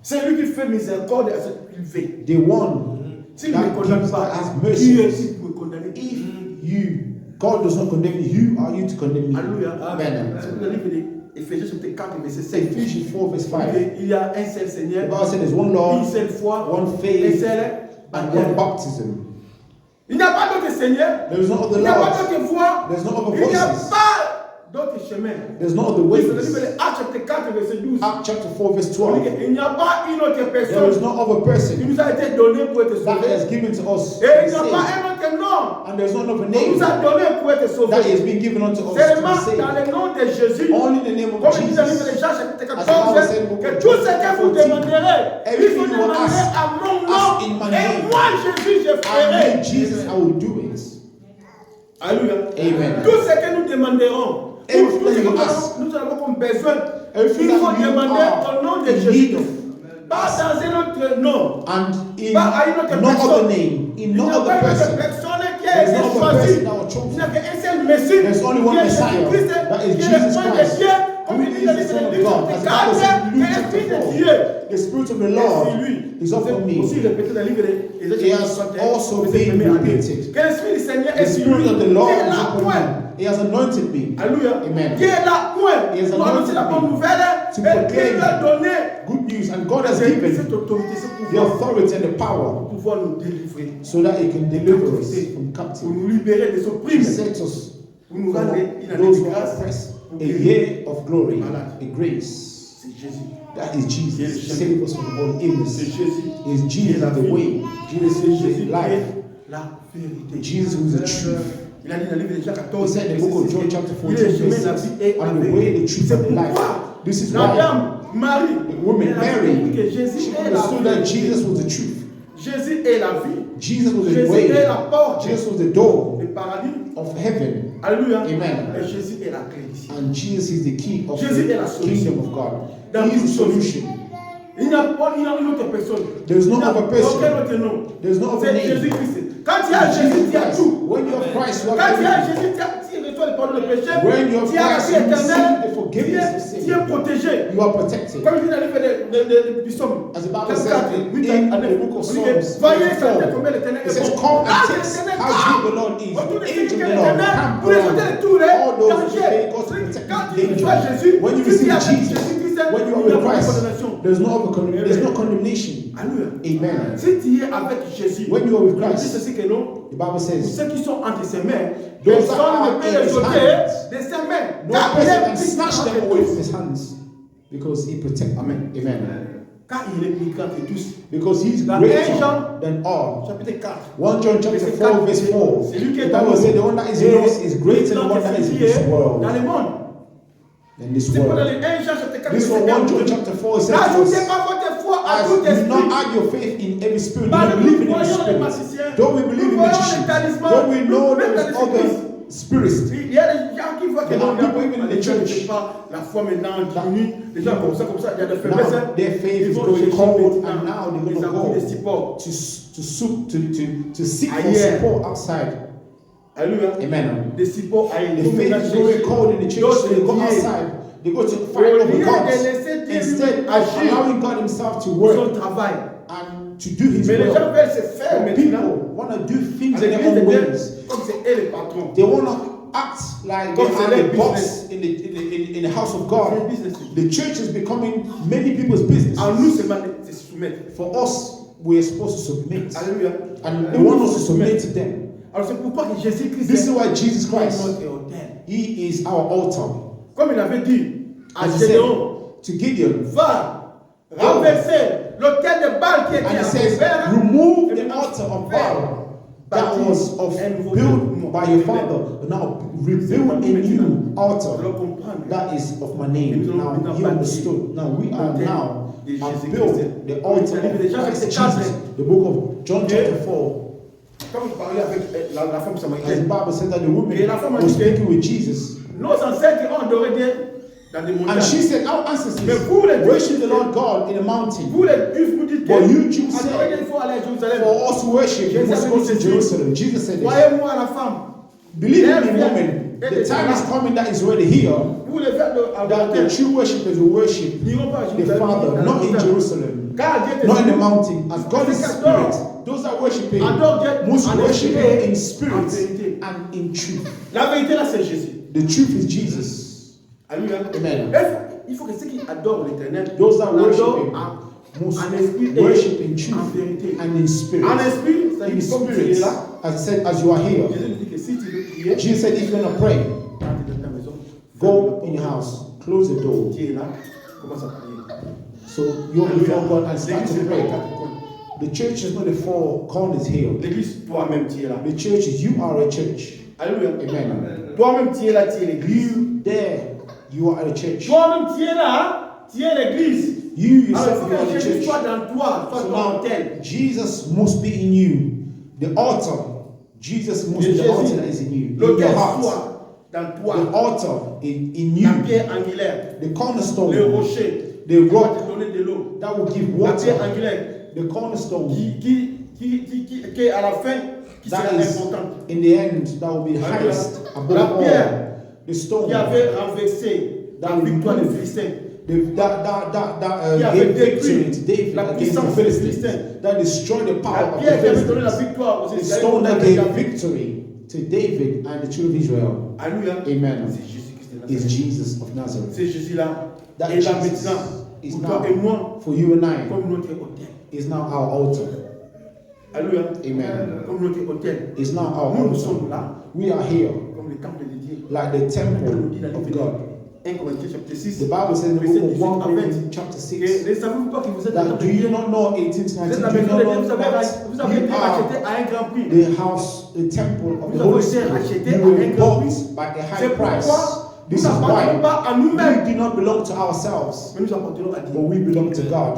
C'est lui qui fait miséricorde à ceux qui le fait. the one S'il ne me that condamne gives, pas, that has qui mercy. est-il pour me condamner? If you, God does not condemn you, who are you to condemn me? Alléluia. Amen. C'est pour le livre d'Éphésiens chapitre 4, verset 7. Ephesians 4 verse 5. Il y a un seul The Seigneur, Bible says there's one Lord, une seule foi, one un faith, seul and one baptême. baptism. Il n'y a pas d'autre Seigneur. There is no other Il n'y a pas Lord. d'autre voix. There's no other Il n'y a voices. pas d'autre chemin. There's no other Oui, c'est le livre ways. de Actes chapitre 4, verset 12. Acts chapter 4 verse On dit 12. qu'il n'y a pas une autre There is personne no other qui person nous a été donnée pour être that sauvé. has given to us to Et be il n'y a pas saved. un autre nom And there's no other qu'on name nous a donné pour être that sauvé. has been given unto us to Seulement be dans saved. le nom de Jésus. Only in the name of Comme il dit dans le livre de Jesus. Jean chapitre As the Bible 14, said, que tout ce que vous demanderez, il everything vous you will demanderez ask, à mon ask in nom. my Et name. moi, Jésus, je And ferai. me, Jesus, I will do it. Alléluia. Amen. Tout ce que nous demanderons, Everything tout ce que you ask, nous avons comme besoin, everything il faut that you demander are au nom de in Jésus. need of, Pas dans un autre nom. and in Pas à une autre no personne. other name, in Il no n'y a other pas une autre person. personne qui a There's été no other choisie. person that was Il n'y chosen. a qu'un seul Messie. There's only one qui est Messiah. Jésus-Christ, That is qui est le Jesus point de Christ, Dieu. Comme who il dit is dans the le Son of livre God. de As the Luc Bible says in Luke l'Esprit chapter de 4, Dieu. the Spirit of the Et Lord c'est lui. is upon me. Aussi répété dans le livre de He Ésaïe has 61, also verset been 1er à 2. repeated. Que l'Esprit du Seigneur The est sur Spirit lui. of the Lord Qui est is là upon point. me. He has anointed me. Alléluia. Amen. Qui est là point. He has Pour annoncer la anointed bonne me nouvelle. to Et qui proclaim lui a donné good news, and God has given cette autorité, ce the pouvoir authority and the pour power pouvoir nous délivrer, so that He can deliver us from pour captivity. nous libérer des He opprimes, set us pour nous from rendre une année those de who are grâce. oppressed. pour A guérir. year of glory, Malade. a grace. C'est Jésus. That is Qui est le Jesus. chemin. Save us from all illness. C'est Jésus. Is Qui est Jesus la the vie. way? Jesus C'est is Jésus the qui life. est la vérité. Jesus is the truth. Il a dit dans le livre de Jean He 14, said in the book of John chapter 14, il est le chemin, verse la 6, vie et la I'm the way, vérité. the truth, C'est and the life. pourquoi This is la why dame Marie, the woman elle a Mary, compris que Jésus she est la understood that vérité. Jesus was the truth. Jésus est la vie. Jesus was the Jésus way. est la porte Jesus was the door du paradis. of heaven. Alléluia. Amen. Et Jésus est la clé ici. And Jesus is the key of Jésus est la the solution. kingdom of God. Dans He is the toute chose. solution. Il n'y a pas une autre personne. There is no Il n'y a other person. aucun autre nom. There is no other C'est name. Jésus-Christ. Quand tu as Jésus, tu as tout. When you have Christ, you Quand have tu as everything. Jésus, tu reçois le pardon de péché. When you have Tu as la Christ, vie you receive éternelle. the forgiveness of sin. Tu es protégé. You are protected. Comme il dit dans le livre du Psaume. As the Bible says in the book of Psalms, Voyez combien l'éternel it est says, bon. come and Ah, taste l'éternel how parle. good the Lord is. Autour de The celui angel qui of est the Lord l'éternel, camp pour les jeter around tous les all those who dangers. obey God to protect Quand you tu danger. reçois Jésus, When you tu receive vis avec Jesus, Jésus-Christ, when you il are n'y a with pas de Christ, condamnation. there's no condemnation. Alléluia. Amen. Si tu es avec Jésus, When you are with il dit Christ, ceci que non, the Bible pour says, ceux qui sont entre ses mains, Those personne that are ne peut in les his jeter hands, de ses mains. no Car il person est can plus snatch grand them que away tous. from his hands because he protects. Amen. Amen. Car il est plus grand que tous. Because he's Dans greater 1 Jean, than all. chapitre 4. 1 John chapter Verset 4 4, verse 4. c'est lui qui The est Bible says the one that is in us is greater than the one that is in this world. dans le monde. Than this C'est pour dans world. le 1 Jean chapitre 4. This one, 1 John chapter 4 says to N'ajoutez us, pas votre foi à as tout you esprit. not add your faith in every spirit, Bah, you nous believe in every voyons les spirit. magiciens. Don't we believe in Nous voyons magicians? les talismans. Don't we know Nous there's voyons les other spirits? Il y a des gens qui voient que There non, are people even in the church. je sais pas, la foi maintenant diminue. Les gens comme ça, il y a des Now faiblesses. their faith Ils is vont going chercher cold, maintenant and now they're les going to appuis de go support. to seek for Ailleurs. support outside. Alléluia. Amen. Des supports ailleurs. The faith is going cold in the church, so they go outside. They go to fight Au over lieu God de laisser Dieu instead of agir allowing God Himself to son work travail. and to do His Mais les gens will. veulent se faire But people maintenant. want to do things À in their l'église de own Dieu, ways. comme c'est eux les patrons. They want to act like they Comme c'est are their the boss business. in the house of C'est God. un business. The church is becoming many people's business. En nous seulement de se soumettre. For us, we are supposed to submit. Alléluia. And they want us to submit to them. Alors c'est pourquoi que Jésus-Christ This is why Jesus Christ, notre autel. He is our altar. Comme il avait dit à As he said Gédéon, to Gideon, va renverser l'autel de Baal qui était and he à says, Béber. remove the altar of Baal that was built by your father, but now rebuild a new altar that is of my name. Now he understood. Now we are now have built the altar of Christ Jesus. The book of John chapter 4. Comme je parlais avec la femme As the samaritaine, Bible said that the woman was speaking with Jesus, nos ancêtres ont adoré Dieu dans des and she montagnes. said, our ancestors Mais vous les worship the Lord God in a mountain. Vous les Juifs, vous dites que But you Jews adorer say, Dieu, il faut aller à Jérusalem. for us to worship, we must go to Jerusalem. Jesus said this. Voyez-moi la femme. Believe me, woman, the time is coming that is already here Vous les faites that the adorer. true worshippers will worship N'iront pas à the Jérusalem. Father, not in Jerusalem, Car Dieu est not in the esprit. mountain. As God is spirit, those that worship Him Adore Dieu must en worship esprit Him in et en spirit vérité. and in truth. La vérité là, c'est Jésus. The truth is Jesus. Alléluia. Amen. Il faut que ceux qui adorent l'Éternel Those that worship l'adorent Him must en esprit et worship in en truth vérité. and in spirit. En esprit, ça In dit comme tu es spirit, là. as I said, as you are here. Jésus nous dit que si tu veux prier, Jesus said, if you're going to pray, rentre dans ta maison, go in your house, close the door. tu es là, commence à prier. So you're before God and start L'église to n'est pas les pray. quatre coins. The church is not the four corners here. L'église, toi-même, tu es là. The church is, you are a church. Alléluia. Amen. Toi-même, tu es là, tu es l'église. You there, you are a church. Toi-même, tu es là, tu es l'église. You Alors, il yourself, faut you are que the Jésus church. soit dans toi, soit So ton now, autel. Jesus must be in you. The altar, Jesus must be the Jésus, altar that is in you. In l'autel your heart. soit dans The toi. altar in La you. pierre angulaire, The le cornerstone. rocher, The qui va rock te donner de l'eau. that will give La pierre water. angulaire, The cornerstone qui est à la fin, qui sera that is importante. in the end that will be highest above La all. pierre The stone qui avait renversé la victoire des Philistins. that Qui avait gave détruit victory to David la against the puissance des Philistines. Philistins. That destroyed the La power of the pierre qui avait donné la Philistines. victoire aux The Israélites. stone that contre gave David. victory to David and the children of Israel. Alléluia. Amen. C'est Jésus-Christ de Is Nazareth. Jesus of Nazareth. C'est Jésus là. That Et là Jesus maintenant, is pour toi now et moi, for you and I comme notre hôtel. is now our altar. Alléluia. Amen. Comme notre hôtel. Is now our Nous altar. sommes là, We are here comme le temple de Dieu. like the temple of God. 1 Corinthiens chapitre 6. The Bible says in the book of 1 Corinthians chapter Et 6 ne savez-vous pas que vous êtes le that temple do de you Dieu? not know 18 Vous êtes 19? la Do you maison de not Dieu, know vous avez that été you acheté are à un grand prix. the house, the temple of the Vous Holy avez été Spirit? acheté You à un were grand prix. bought by a high C'est price. pourquoi This nous is n'appartenons why pas à nous-mêmes, we do not belong to ourselves, mais nous appartenons à but Dieu. we belong to God.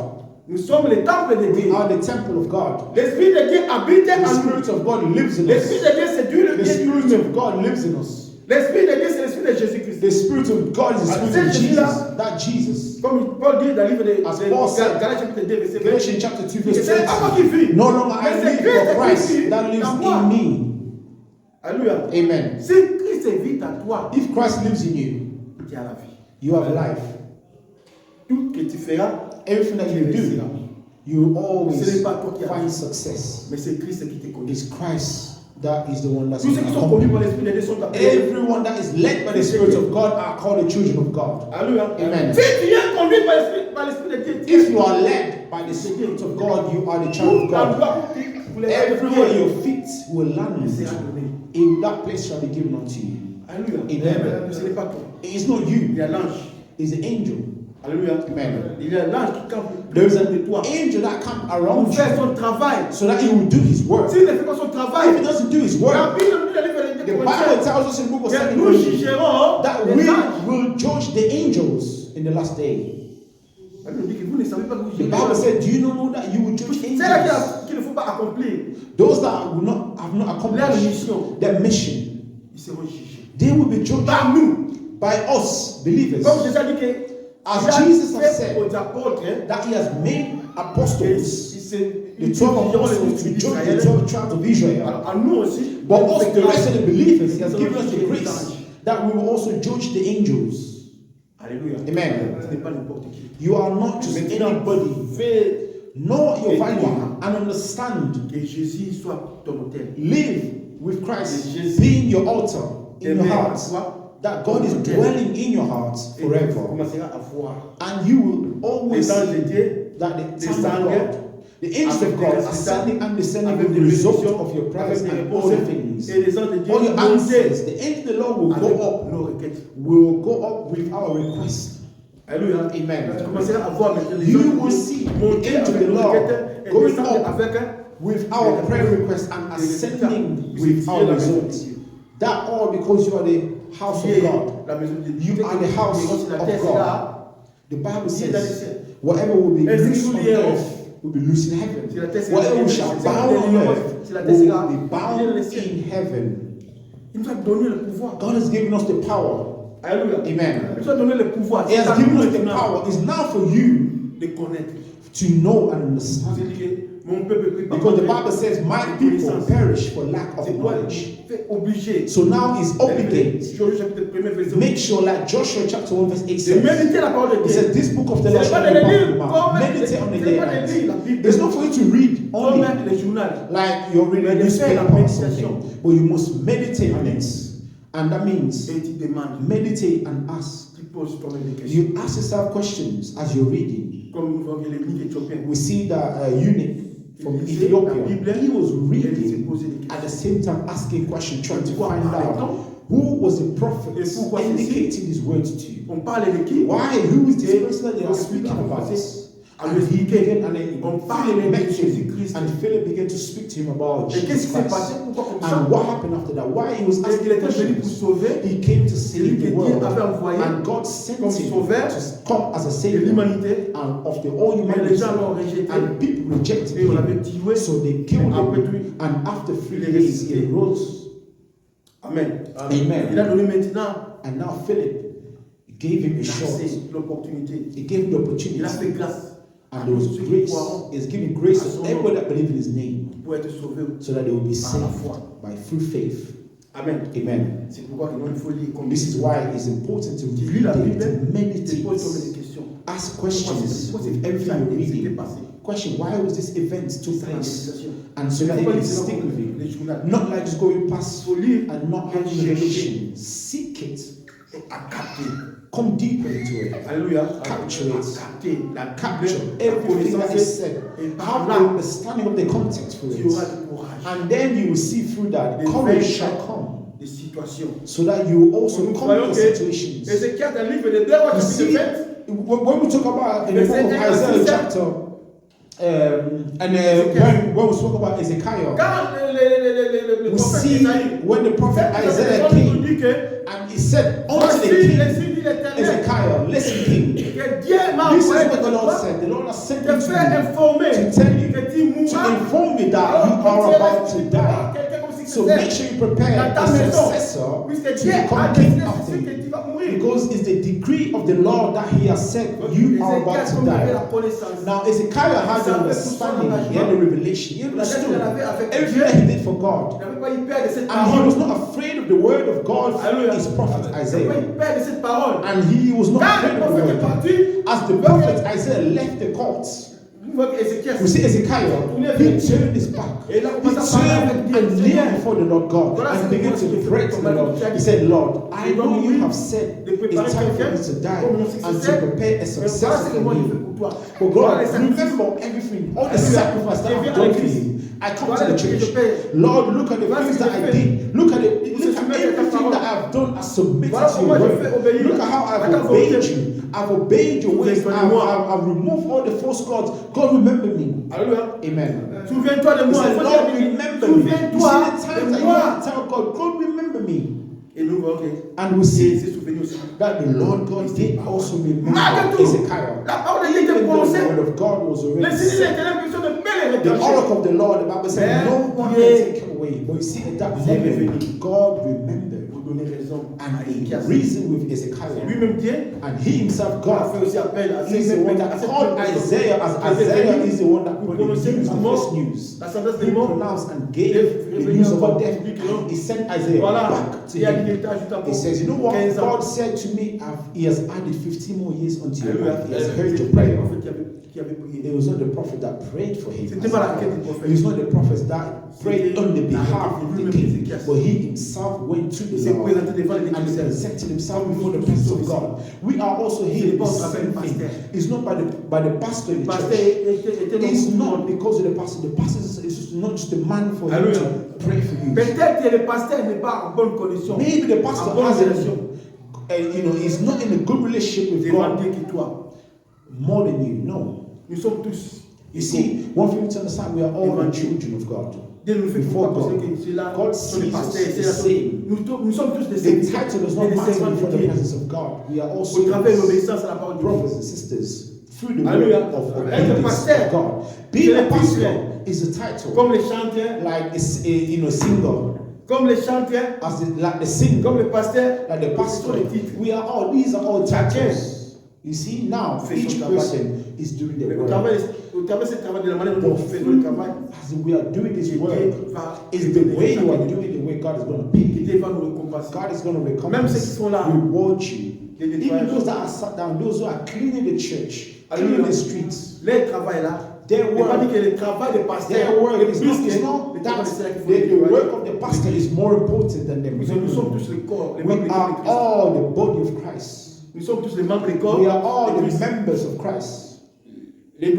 Nous sommes le temple de We Dieu. are the temple of God. L'Esprit de Dieu habite The en nous. Spirit of God lives in L'Esprit us. de Dieu, c'est Dieu le The Dieu Spirit lui-même. of God lives in us. L'Esprit de Dieu, c'est l'Esprit de Jésus-Christ. The Spirit of God is the Spirit of Jesus. That Jesus. Comme Paul dit dans le livre de As Paul said, Galates chapitre 2, verset 20. Galatians chapter 2 verse C'est pas moi 20. qui vis. No longer I Mais c'est live, Christ but qui Christ vit that lives en moi. in me. Alléluia. Amen. Si Christ vit en toi, If Christ lives in you, tu as la vie. you have life. Tout que tu feras, Everything that you do, you will always Ce n'est pas toi qui as find fait. success. mais c'est Christ qui te conduit. It's Christ that is the one that's Tous ceux qui sont conduits par l'Esprit de Dieu sont appelés. everyone that is led by the Spirit of God are called the children of God. Alléluia. Amen. Si tu es conduit par l'Esprit de Dieu, tu If you are led by the Spirit of God, you are the child of God. Everywhere your feet will land, in that place shall be given unto you. Alléluia. Amen. Ce n'est pas toi. It is not Il you, y a l'ange. it's the angel. Alléluia. Amen. Il y a l'ange qui campe There is de an toi angel that comes pour around faire you son travail. so that he will do his work. S'il ne fait pas son If he travail, doesn't do his la work, Bible nous dit dans le livre the de Bible Corinthiens tells us in the book of que 2 nous Corinthians jugerons that les we anges. will judge the angels in the last day. La Bible dit que vous ne savez pas que vous The jugez les Bible anges. said, do you not know that you will judge C'est là angels? qu'il ne faut pas accomplir Those that have not leur accomplished mission, their mission, ils seront jugés. they will be judged Par nous. by us, believers. Comme Jésus a dit que As il a Jesus has fait said, aux apôtres, that he has made et apostles, ils the 12 jugeront les apostles, to tribus judge the d'Israël. 12 tribes of Israel. Alors, à nous aussi, But on us, fait the grâce. rest of the believers, he has Nous given allons us the juger les grace anges. that we will also judge the angels. Alléluia. Amen. Ce n'est pas n'importe qui. You are not just anybody. Know your value and understand. Que Jésus soit ton autel. Live with Christ being your altar in your heart. That God is dwelling in your heart Tu forever. commenceras à voir And you will always les anges de see Dieu that the time of descendent God, the angels of God, ascending and descending avec with des the result bénédictions, of your prayers avec des and all réponses. the things. Et les anges de Dieu All your montaient answers, the angel of the Lord will avec go up, nos requêtes. will go up with our request. Alléluia. Amen. Tu commenceras à voir maintenant les You anges de will Dieu see the monter angel of avec the nos Lord requêtes et going descendre up avec with our prayer requests and ascending with our results. That all because you are the house of God. la maison de Dieu. You are the house Et la of terre God. sera The Bible dans le says, ciel. whatever will be Et si loose vous on liez earth will be loose in heaven. Si la terre sera Whatever we liée, shall si bound la on terre earth si la terre will sera be liée bound dans le ciel. in heaven. Il nous a donné le pouvoir. God has given us the power. Alléluia. Amen. Il nous a donné le pouvoir. He has C'est à given nous us the maintenant power. It's now for you de connaître. to know and Vous understand. avez dit que mon peuple peut pas Because the connaître. Bible says, my people perish for lack of C'est quoi knowledge. fait obligé. So now he's obligated. Josué chapitre 1 verset 1. Make sure, like Joshua chapter 1 verse 8 De says, méditer la parole de he Dieu. said, this book of the Ce Lord n'est pas shall de be lire bound in my comme mouth. Meditate on the ce day n'est pas and de lire la night. Bible. It's not for you to read only Comme les journaux. like you're reading a Mais de faire la newspaper or méditation. something, but you must meditate on it. And that means Et tu demandes. meditate and ask. Tu poses toi-même des questions. You ask yourself questions as you're reading. Comme nous voyons l'ethnique éthiopienne. We see that eunuch from Il lisait Ethiopia, la Bible, he was et il se reading posait des questions. at the same time asking questions, trying to Pourquoi find parle-t-on? out who was the prophet Et pourquoi ceci? indicating these words to you. On parle de qui? Why? Who is this Et person that they are speaking about? à And lui he expliquer. began, and then On parle Philip de met him, Jésus-Christ. and Philip began to speak to him about Et qu'est-ce Jesus qui s'est passé? Christ. Pourquoi comme ça? And what happened after that? Why he was Et asking il était venu pour questions. sauver He came to celui save que the Dieu world, avait envoyé and God sent comme him sauveur to come as a de savior l'humanité. and of the whole Mais les humanity. gens l'ont rejeté. And people rejected Et on l'avait him, tué. so they killed Après him. lui, And after 3 il est days, he ressuscité. rose. Amen. Amen. Il a donné maintenant And now Philip gave him a shot. l'opportunité. He gave him the Il opportunity. a fait grâce And there was grace. Is giving grace to everybody that believe in his name, pour être sauvé so that they will be par la saved foi. by through faith. Amen. Amen. C'est pourquoi que nous, il faut lire comme This is why it's important to tu lis read la it, Bible, to tu meditate, poses toi-même des questions. ask questions Pourquoi with c'est everything ça you're qui s'est reading. passé? Question: why was this event took C'est la place? méditation. And so that Il it faut pas can laisser stick with les you. journaux. Not like just going past Il faut lire and not et having chercher. revelation. Seek it à capter. Come deeper into it. Alléluia. Capture it. Capter la Capture everything that is said. Have the understanding of the context for Tu auras it. du courage. And then you will see through that courage shall come. Des situations. So that you will also Nous conquer croyons que situations. Ézéchiel, dans le livre de Deuil, You see, when we talk about in the book of Isaiah chapter, when we spoke about Ezekiel, we see when the prophet Isaiah came and he said unto the king Ezekiel, listen king, this is what the Lord said. The Lord has sent me to tell you, to inform me that you are about to die. So make sure you prepare a successor to become king after you. Because it's the decree of the Lord that he has said you are about to die. Now Ezekiel had the understanding, he had the revelation, he understood everything that he did for God. And he was not afraid of the word of God through his prophet Isaiah. And he was not afraid of the word. As the prophet Isaiah left the courts, we see Ezekiel, he turned his back. He turned and kneeled before the Lord God and began to pray to the Lord. He said, Lord, I know you have said it's time for me to die and to prepare a successor for me. But God, remember everything, all the sacrifice that I've done for you. I come to the church. Lord, look at the things that I did. Look at everything that I've done. I submitted to your word. Look at how I've obeyed you. I've obeyed your ways. I've removed all the false gods. God, remember me. Amen. Souviens-toi de moi. Lord, remember me. You see the times that you have to tell God, God, remember me. And we see that the Lord God did also remember Ezekiel. Even though the word of God was already set. The oracle of the Lord, the Bible said, no one can take it away. But you see, at that moment, God remembered. And he reasoned with Ezekiel. And he himself, God, is the one that called Isaiah, as Isaiah is the one that produced the first news. He pronounced and gave the news about death. He sent Isaiah back to him. He says, you know what? God said to me, he has added 15 more years unto your life. He has heard your prayer. It was not the prophet that prayed for him. It was not the prophet that prayed on the behalf of the king. But he himself went to the Lord and presented himself before the presence of God. We are also here. It's not by the pastor in the church. It's not because of the pastor. The pastor is not just the man for him to pray for you. Maybe the pastor hasn't, he's not in a good relationship with God more than you. No. You see, one thing to understand, we are all the children of God. Before God, God sees us the same. The title does not matter before the presence of God. We are also brothers and sisters through the word of obedience of God. Being a pastor is a title, like a singer. Like the singer, like the pastor. We are all, these are all titles. You see, now each person is doing the work. As we are doing this work, is the way you are doing the way God is going to pay. God is going to recompense, reward you. Even those that are sat down, those who are cleaning the church, cleaning the streets, their work is not that the work of the pastor is more important than them. We are all the body of Christ. We are all the members of Christ. When we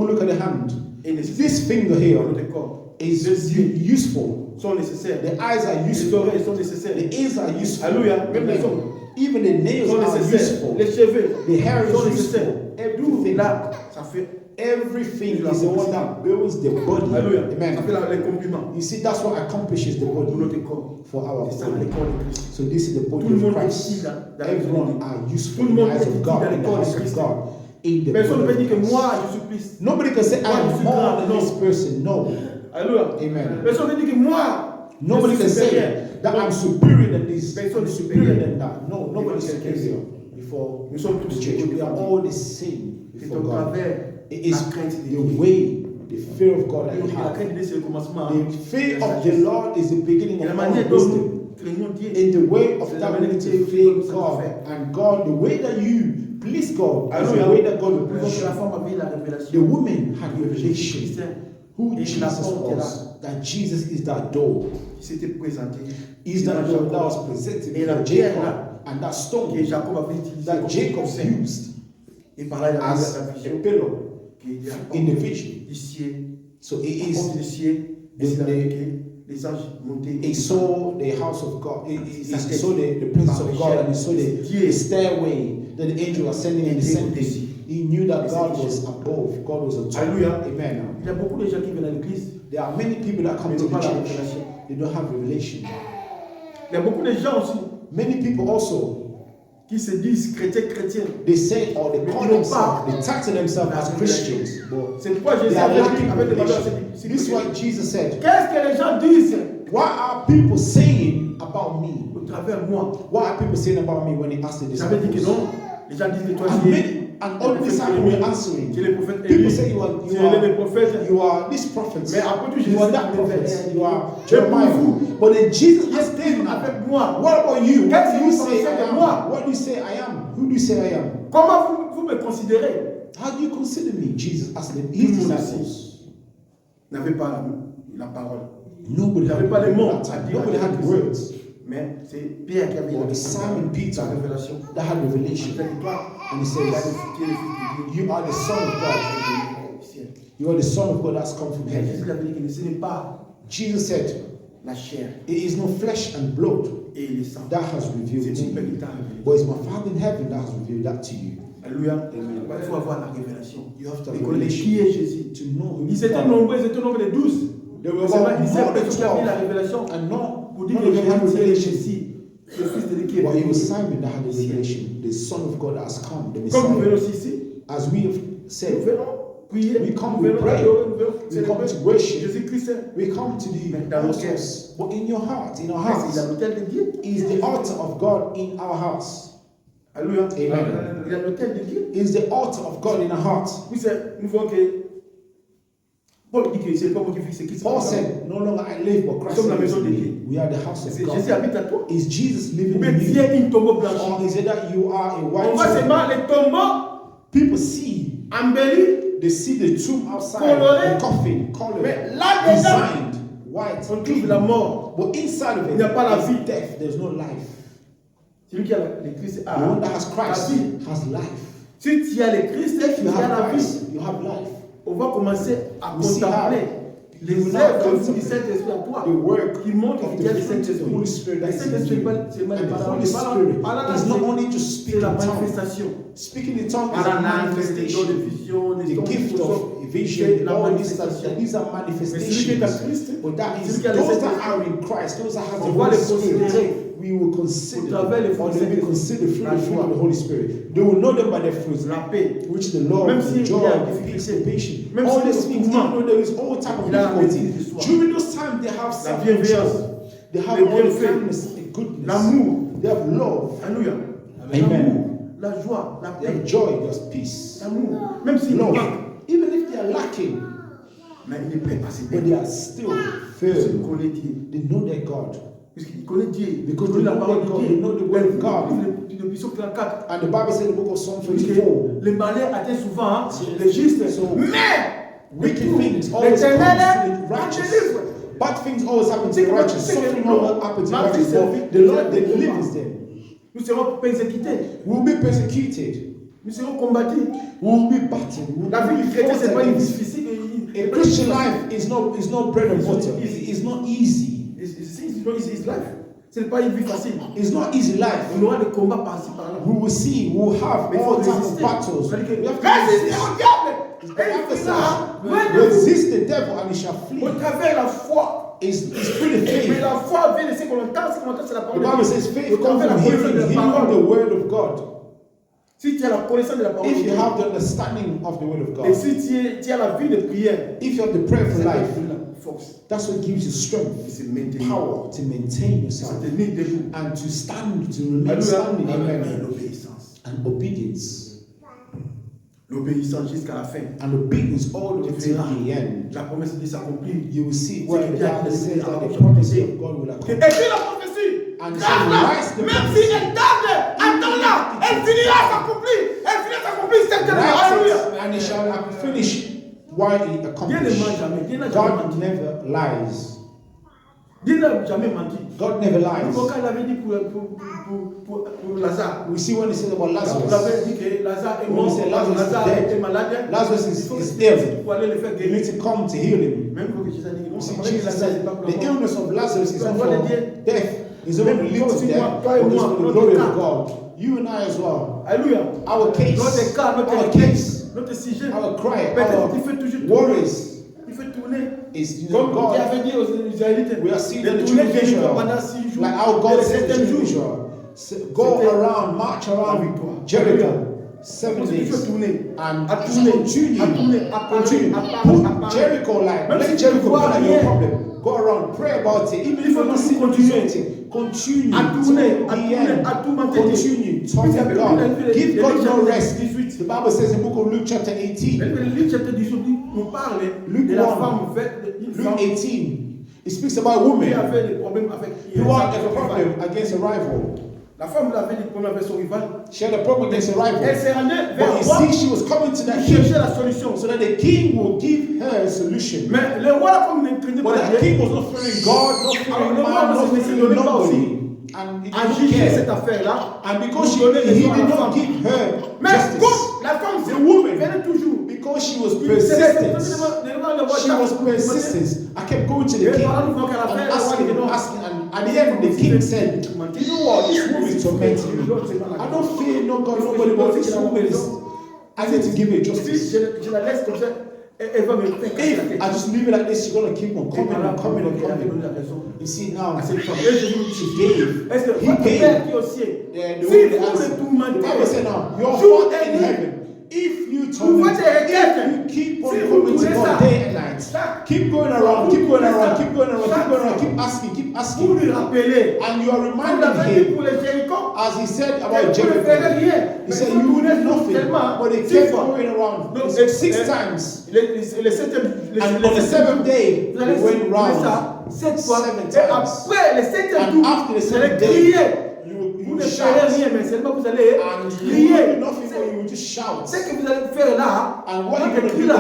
look at the hand, this finger here is useful. The eyes are useful. The ears are useful. Even the nails are useful. The hair is useful. Everything is the one that builds the body. Amen. You see, that's what accomplishes the body for our body. So this is the body of Christ. Everyone are useful in the eyes of God, in the house of God. In the body of Christ. Nobody can say, I am more than this person. No. Amen. Nobody can say that I'm superior than this, I'm superior than that. No, nobody is superior before the church. We are all the same before God. It is the way, the fear of God that you have. The fear of the Lord is the beginning of all wisdom. In the way of that, we need to fear God. And God, the way that you please God, is the way that God will bless you. The woman had revelation who Jesus was. That Jesus is that door. Is that door that was presented for Jacob. And that stone que Jacob avait utilisé that Jacob used et par là il a as la a vision pillow qui est in the vision. du ciel. So it Il is, du ciel et c'est là que les anges montaient. he saw the house of God, he saw the presence of God, and he saw the stairway that the angel was sending and descending. He knew that God was above, God was on top. Alléluia. Amen. Il y a beaucoup de gens qui viennent à l'église. There are many people that come to the church, they don't have revelation. Il y a beaucoup de gens aussi Many people also, qui se disent chrétiens. they say or they call themselves, they title themselves as Christians, but C'est pourquoi Jésus they are avait lacking dit avec les valeurs. revelation. This is what Jesus said. Qu'est-ce que les gens disent What are people saying about me? au travers de moi? What are people saying about me when they ask the J'avais dit que disciples? non. Les gens disent que toi And all the disciples were answering. tu es le prophète People Élie. say Tu es le prophète. you are this prophet. Mais après tout, You are that prophet. You are Jeremiah. But then Jesus asked them, Avec moi. what about you? What Qu'est-ce do que you vous say pensez I de am? moi? What do you say I am? Who do you say I am? Comment vous me considérez? How do you consider me? Jesus asked them, Tout his le monde disciples. n'avait pas la parole. Nobody Il had n'avait pas les mots. Nobody had words. Mais c'est Pierre qui avait But it's Simon Peter la révélation. that had revelation. And he says, you are the son of God. You are the son of God that's come from heaven. Jésus avait dit que ce n'est pas Jesus said, la chair it is not flesh and blood et le sang. that has revealed C'est to mon Père qui you, t'a révélé. but it's my Father in heaven that has revealed that to you. Alléluia. Il faut avoir la révélation. You have to Et have connaître revelation qui est Jésus. to know who Ils you étaient are. nombreux, ils étaient nombreux de 12. There were C'est pas about ils more than qui avaient la 12, révélation and no, pour dire none que of them had Jésus est revelation. Jésus, le fils de Dieu qui est But it venu. was Simon that had the revelation, the Son of God that has come, the Comme nous venons Messiah. aussi ici, As we have nous said, venons prier, we come, nous we venons pray, adorer, nous venons we come célébrer to worship, Jésus-Christ. we come to the Dans nos house, but in your heart, in our Il y a hearts, l'autel de Dieu. is the altar of God in our house. Alléluia. Amen. Il y a l'autel de Dieu. Is the altar of God in our hearts. Oui, nous voyons que Paul dit que c'est pas moi qui vis, c'est Christ. Paul said, no longer I live, but Christ Nous sommes la lives maison in de me. Dieu. We are the house of Jésus God. habite à toi. Is Jesus Ou living bien in tu you? es une tombeau blanchi. Or is it that you are a On white voit tomb? seulement les tombeaux People see, embellis. they see the tomb outside, Coloré. the coffin, colored, Mais là dedans, designed, white, on trouve clean. la mort. But inside of Il it, n'y a pas la there's vie. death, there's no life. Celui qui a le Christ The one that has la Christ vie. has life. Si tu as le Christ, If tu you as la have vie. Christ, you have life. On va commencer à We see contempler You les will not œuvres du contemplate Saint-Esprit en toi. the work Qui montrent of qu'il y a the le fruit of the Saint-Esprit. Holy Spirit Le that is in Saint-Esprit, you. c'est pas And les the paroles. Holy Les Spirit paroles, is not c'est- only just c'est speaking la in tongues. manifestation. Speaking in tongues is Par a la manifestation de manifestation. vision, The gift of vision, all these are manifestations. But that is those that are in Christ, those that have the On va Holy les considérer Spirit. We will consider au travers les them, or fruits they will du consider Saint-Esprit. the fruit of the Holy Spirit. They will know them by their fruits, La paix. which the Lord, Même the s'il y joy, a the peace, difficulté, the patience, même all s'il y a these things, tourment, even though there is all type of il a la maîtrise de difficulty. soi. During those times, they have La bienveillance, self-control. They have le all the bienfait, kindness, the goodness, l'amour. they have love, Alléluia. Amen. L'amour, la joie, la they paix, have joy, there's peace, l'amour. Même s'il manque, love. Even if they are lacking, mais il ne peut pas se but they are still Il firm. connaît Dieu. They know their God. Puisqu'il connaît Dieu. Because il they connaît la know parole their de God, Dieu. they know the word of God. Le Psaume 34. And the Bible said in the book of Psalm Puisque 24, les malheurs atteignent souvent les justes. So, Mais wicked things always l'éternel happen to the est righteous. délivre. Bad things always happen to the C'est righteous. que Something non, always happens to the Matthew righteous. said, But the Lord delivers them. Nous serons persécutés. We will be persecuted. Nous serons combattus. We will be battered. We will La vie be du chrétien, fought c'est pas une vie against. difficile. A Christian life is not bread and butter. It's not easy. It's life. Ce n'est pas une vie facile. It's not easy life. On aura des combats par-ci par-là. We will see. We will have Mais il faut all types of résister. battles. C'est-à-dire que We have to résistez resist. au diable. The Et Bible il finira loin says, de vous. resist the devil and he shall flee. Au travers de la foi. It's through the Mais faith. la foi vient de ce qu'on entend. Ce qu'on entend, c'est la The parole de Bible Dieu. says faith Au comes travers de from la connaissance de la hearing the parole. word of God. Si tu as la connaissance de la parole de If you Dieu, have the understanding of the word of et God, si tu as la vie de prière, if you have the prayer for c'est life, la force. that's what gives you Et strength, c'est maintenir. power to maintain Se yourself tenir debout. and to stand, to remain standing. Alléluia. Amen. L'obéissance. And obedience. L'obéissance jusqu'à la fin. And obedience all the way to the end. La promesse de s'accomplir. You will see C'est where qu'il the y a Bible des- says that des- the prophecy of God will Et accomplish. puis la prophétie, And so garde-la, rise the même prophecy. si elle tarde, attends-la, elle finira à s'accomplir, elle finira à s'accomplir, c'est que Write alléluia. it, and it shall finish while it Dieu ne ment accomplished. jamais, Dieu n'a jamais God menti. never lies. Dieu n'a jamais menti. God never lies. Quand il avait dit pour Lazare, We see when he said about il Lazarus. avait dit que Lazare est When mort, he said Lazarus is Lazare dead. était malade. Lazarus is ill. Pour aller le faire You guérir. need to come to heal him. Même pour que Jésus a dit, non, See, c'est Jesus Lazare, c'est said pas pour the la mort. illness of Lazarus is La not gloire for de Dieu. death. It's only Même lead toi to aussi, death, toi et but it's moi, for the notre glory cas. of God. You and I as well. Alléluia. Our case, Notre cas, our notre case, notre sujet. our cry, Peut-être qu'il fait our toujours tourner. worries Il fait tourner. is, you know, Comme God. il avait dit aux Israélites, We are seeing de the tourner children of Jéricho Israel, pendant 6 jours. like how Et God le said to the 7e children jour, of Israel, go C'était around, march la around victoire. Jericho Alléluia. 7 Parce que tu days peux tourner, and à just tourner, continue, à tourner, à parler, continue. à parler, à Put parler. Jericho like, Même si let tu Jericho vois be like your rien. problem. Go around, pray about it. Even if Il faut you're not toujours seeing the continuer. results, continue À tourner, to à the tourner, end. à tout m'entêter. Continue, Puis, talking il y avait God. une- Give les God Luc no chapitre rest. 18. The Bible says in the book of Luke chapter 18, Luc chapitre 18 nous parle Luc de la 1. femme faite, une Luke femme 18, it speaks about a qui woman avait des problèmes avec who had a son problem rival. against a rival. La femme avait des problèmes avec son rival. She had a problem against a rival. Elle s'est rendue vers But you roi see, she was coming to pour that chercher king la solution. so that the king will give her a solution. Mais le roi, là, comme il ne craignait But pas that Dieu, king was not fearing God, not fearing Alors, man, le not roi ne fearing se donnait pas aussi nobody. And he a didn't jugé cette care. affaire-là. And because pour donner he raison à did la not femme. give her Mais justice, comme la femme, the woman, venait toujours. because she was Il s'est resté persistent, devant le roi. she was persistent. I kept going to the Et king voilà, nous voyons qu'à la fin, and le roi dit non. asking, and at the end the king said, you know what, this woman is tormenting me. I don't fear no God, nobody, but this woman is, I need to give her Si justice. je la laisse comme ça, elle va me faire casser la If tête. I just leave it like this, she's gonna keep on Et coming voilà, and coming and elle avait donné coming. la raison You see now, à cette femme. he gave. Est-ce que He votre gave. Père qui est au ciel, Yeah, the si woman vous answered. le The tourmentez, Bible said now, your jour Father et in nuit, heaven, if you vous torment, faites des requêtes, if you keep on si vous coming to tournez ça, God day and night, chaque- keep going around, keep going around, keep going around, keep going around, keep asking, keep vous asking, lui rappelez, and you are comme reminding l'avait dit him, pour les Jéricho, as he said que about vous ne ferez Jericho, rien. he Mais said vous you will tournez do nothing, tellement, but they 6 kept fois. going around Donc, 6 times. Le septième, And on the seventh day, vous allez they went tourner ça round 7 fois. 7 Et times. après le septième And tour, after the vous allez 7th day, crier. you Vous ne shout. ferez rien, mais seulement vous allez And you crier. will do nothing, but you will just shout. Ce que vous allez faire là, And what quand you're le going to cri do là,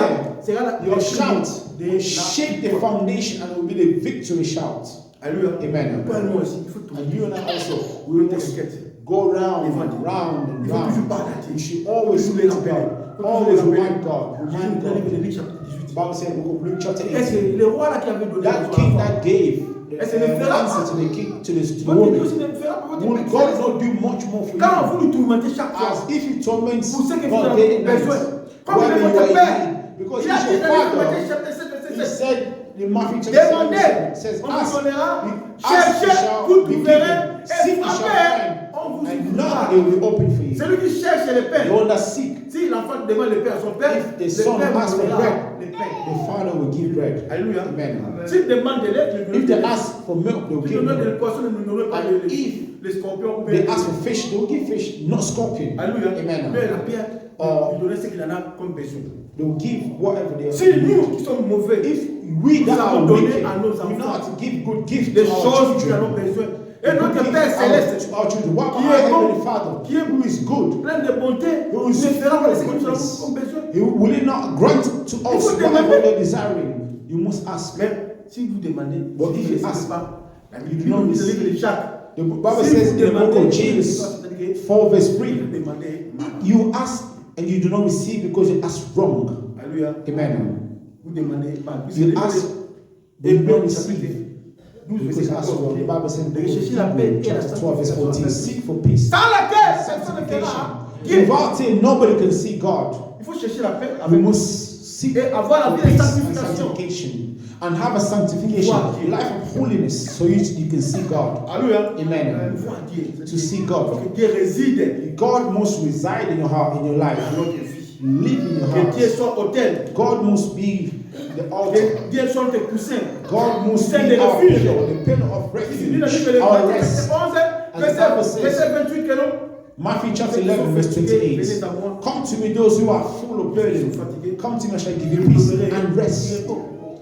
there, sera la your le shout cri will de shake the la- foundation and it will be the victory shout. Alléluia. Amen. Toi et moi aussi, il faut tout. And you and I also, Oui, we on must t'inquiète. go round Il and round and Il faut toujours round. parler à Dieu. You should always Toujours speak les to rappeler. God. Faut toujours Always les rappeler. remind God. Jésus Remind nous a dit God. dans Luc chapitre 18. The Bible said in the book of Luke chapter Est-ce 18, que le roi là qui avait donné that raison à king la femme, that gave est-ce que le the fera answer to the king, to the votre Dieu woman, aussi ne fera pas votre will Père God céleste. not do much more for Quand you? vous nous tourmentez chaque fois, As if you torment vous savez que vous God avez day and night, besoin. Comme il est whether you votre are in Père, need, because il a he's dit your dans Matthieu father. chapitre 7, verset He 7. said in Matthew chapter 7, Demandez, it says, on vous ask, donnera. ask, you Cherchez, shall vous be trouverez. given, Et seek, you shall frappez, find, on vous and ouvrira. knock, it will be open for you. Celui qui cherche le The pain. one that seek, Si l'enfant demande le pain à son père, if the le son père asks vous for donnera bread, le pain. the father will give bread. Alléluia. Amen. S'il demande de lait, If they ask for milk, they'll si give on donne des milk. poissons, ne nous donnons pas And les scorpions. ou They bien- ask for fish, they'll give fish, not scorpion. Alléluia. Amen. Mais la pierre, Oh. il donnait ce qu'il en a comme besoin. They'll give whatever they Si have. nous qui sommes mauvais, If we that Nous are avons donné wicked, à nos we know how enfants to give good gifts des to our choses que nous children. avons besoin. Et Good notre gifts Père céleste, to our children. What qui our est bon, Heavenly Father, qui est who is good, plein de bonté, Who ne is fera pas ce que full of nous avons goodness. comme besoin. He will he not grant to us faut whatever demander. they're desiring. You must ask. Mais si vous demandez, But si if vous you ne ask, savez pas, la you Bible do not nous dit le livre receive. de Jacques. The Bible Si says vous in the book demandez, of James c'est-à-dire 4 verse que 3, vous demandez mal. you ask and you do not receive because you ask wrong. Alléluia. Amen. Vous demandez mal. You ask, but you don't receive. 12 Because verset you ask wrong. The 14. Bible says in the De book rechercher la of paix Hebrews, et la chapter 12 verse sanctification. 14, seek for peace. Sans laquelle personne ne Sanctification. fera. Without it, nobody can see God. Il faut chercher la paix We avec must seek et avoir la for vie de peace and sanctification. sanctification and have a sanctification, Voir Dieu. life of holiness, so you can see God. Alléluia. Amen. Voir Dieu. To see Il God. faut que Dieu réside God must reside in your heart, in your life. dans notre vie. Live in your Que Dieu heart. soit autel. God must be the altar. Que Dieu soit tes coussins. God must Coussin be de our refuge. pillow, the pillar of Il dit dans refuge, le livre de our Matthieu, rest. verset 28 que non. Matthew chapter 11, verse 28. Come to me, those who are full of burden. Come to me, I shall give you peace and rest.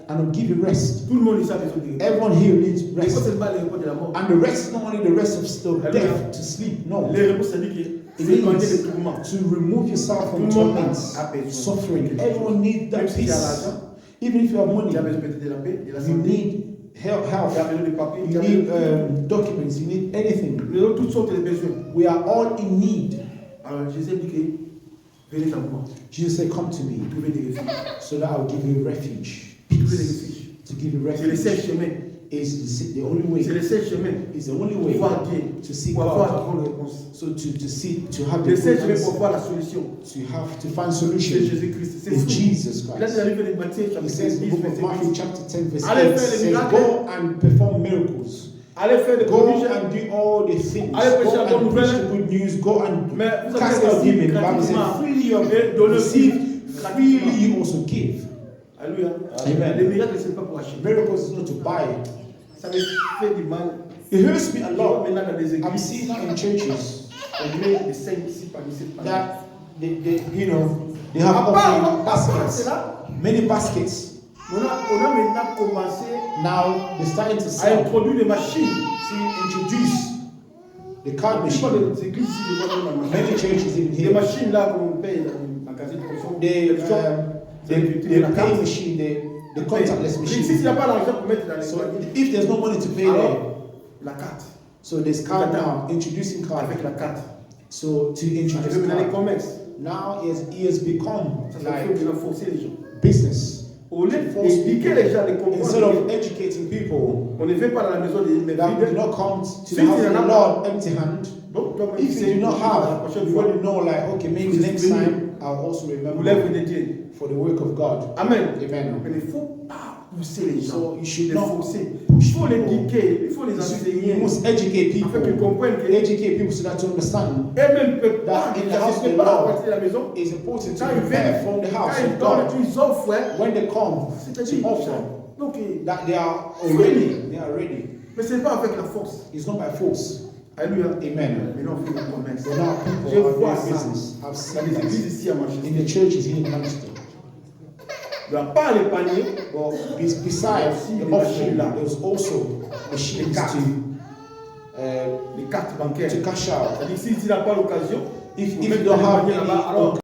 And I'll give you rest. Tout le monde ici a besoin de Everyone here needs Les rest. causes, c'est pas les repos de la mort. And the rest is not only the rest of death to sleep, no. Les repos, c'est-à-dire que It c'est éloigner les means tourments. to remove yourself from Tout le monde torments, a besoin. suffering. Everyone needs Même that si tu as peace. l'argent, Even if you have money, tu as besoin peut-être de la paix, de la you santé. need health, il y a besoin de papiers, you need documents, you need anything. nous avons toutes sortes de besoins. We are all in need. Alors Jésus dit que venez à moi. Jesus said, come to me, Trouvez des refuges. so that I will give you refuge. Trouvez des refuges. To give you C'est le seul refuge chemin. is the only way. C'est le seul chemin. Is the only Pour way voir Dieu. to see Pour avoir la God. bonne réponse. So to have the Le seul good chemin pour answer, voir la solution. to find C'est solution Jésus-Christ. C'est is fou. Jesus Il a dit Christ. dans le livre de Matthieu, He chapitre says in 10, the book of verset Matthew 10. chapter 10 verse Allez 8 faire les says, miracles. go and perform miracles. Allez faire des Go prodiges. and do all the things. Allez prêcher la Go bonne and preach nouvelle. the good news. Go and Mais vous cast avez out aussi demons. The Bible says, gratuitement. freely you Et have donner received, gratuitement. freely you also give. Alléluia. Amen. Les miracles, ce n'est pas pour acheter. Miracles is not to buy. Ça me fait du mal. It hurts me a Je vois lot. maintenant dans des I'm églises, seeing that in churches on met des 5 ici, par ici, par là. that you know, they have À part offering baskets, cela, many baskets. on a maintenant commencé Now they're starting to à sell, introduire des machines. to introduce the card Je vois machine. des églises ici, je vois dans la Many machine. churches in Des here, machines là qu'on paye dans les magasins de production. the pay machine, the contactless Si il machine. n'y a pas l'argent pour mettre dans les So paniers, if there's no money to pay there, alors la carte. so there's card now, introducing card. Avec la carte. So to Je introduce vais dans les card. commerces. Now he has become Ça fait like qu'on a forcé les gens. business. Au lieu d'expliquer les gens, de Instead comprendre, of educating people, on ne fait pas dans la maison des that do vides. not come to Si the house il y of en a the pas, Lord empty-handed. donc, comme If they do not la have, prochaine you fois, want to know, like, okay, maybe Vous next êtes time I'll also vous l'œuvre remember de Dieu. for the work of God. Amen. Amen. Mais il ne faut pas pousser les gens. So you should Les not forcer. push Il faut les people. guider, il faut les You enseigner. must educate Afin qu'ils people. comprennent que Educate people so that to understand eux-mêmes ne peuvent pas, That in the ça house ne of fait the pas Lord à partir de la maison. it's important to Quand ils prepare viennent, from the quand house ils of God. donnent, ils offrent. When they come to C'est-à-dire, offer, donc, that they are ready. They are ready. mais ce n'est pas avec la force. It's not by force. Alléluia. Amen. Mais non, on fait le commerce. But now people Je are vois doing ça business. I've dans seen les églises that ici à Manchester. in the churches here in Manchester. Il n'y a pas les paniers. But besides the offering, there's also machines Les cartes bancaires. to cash out. C'est-à-dire, s'il n'a pas l'occasion, If vous you mettez don't dans les have paniers là-bas, alors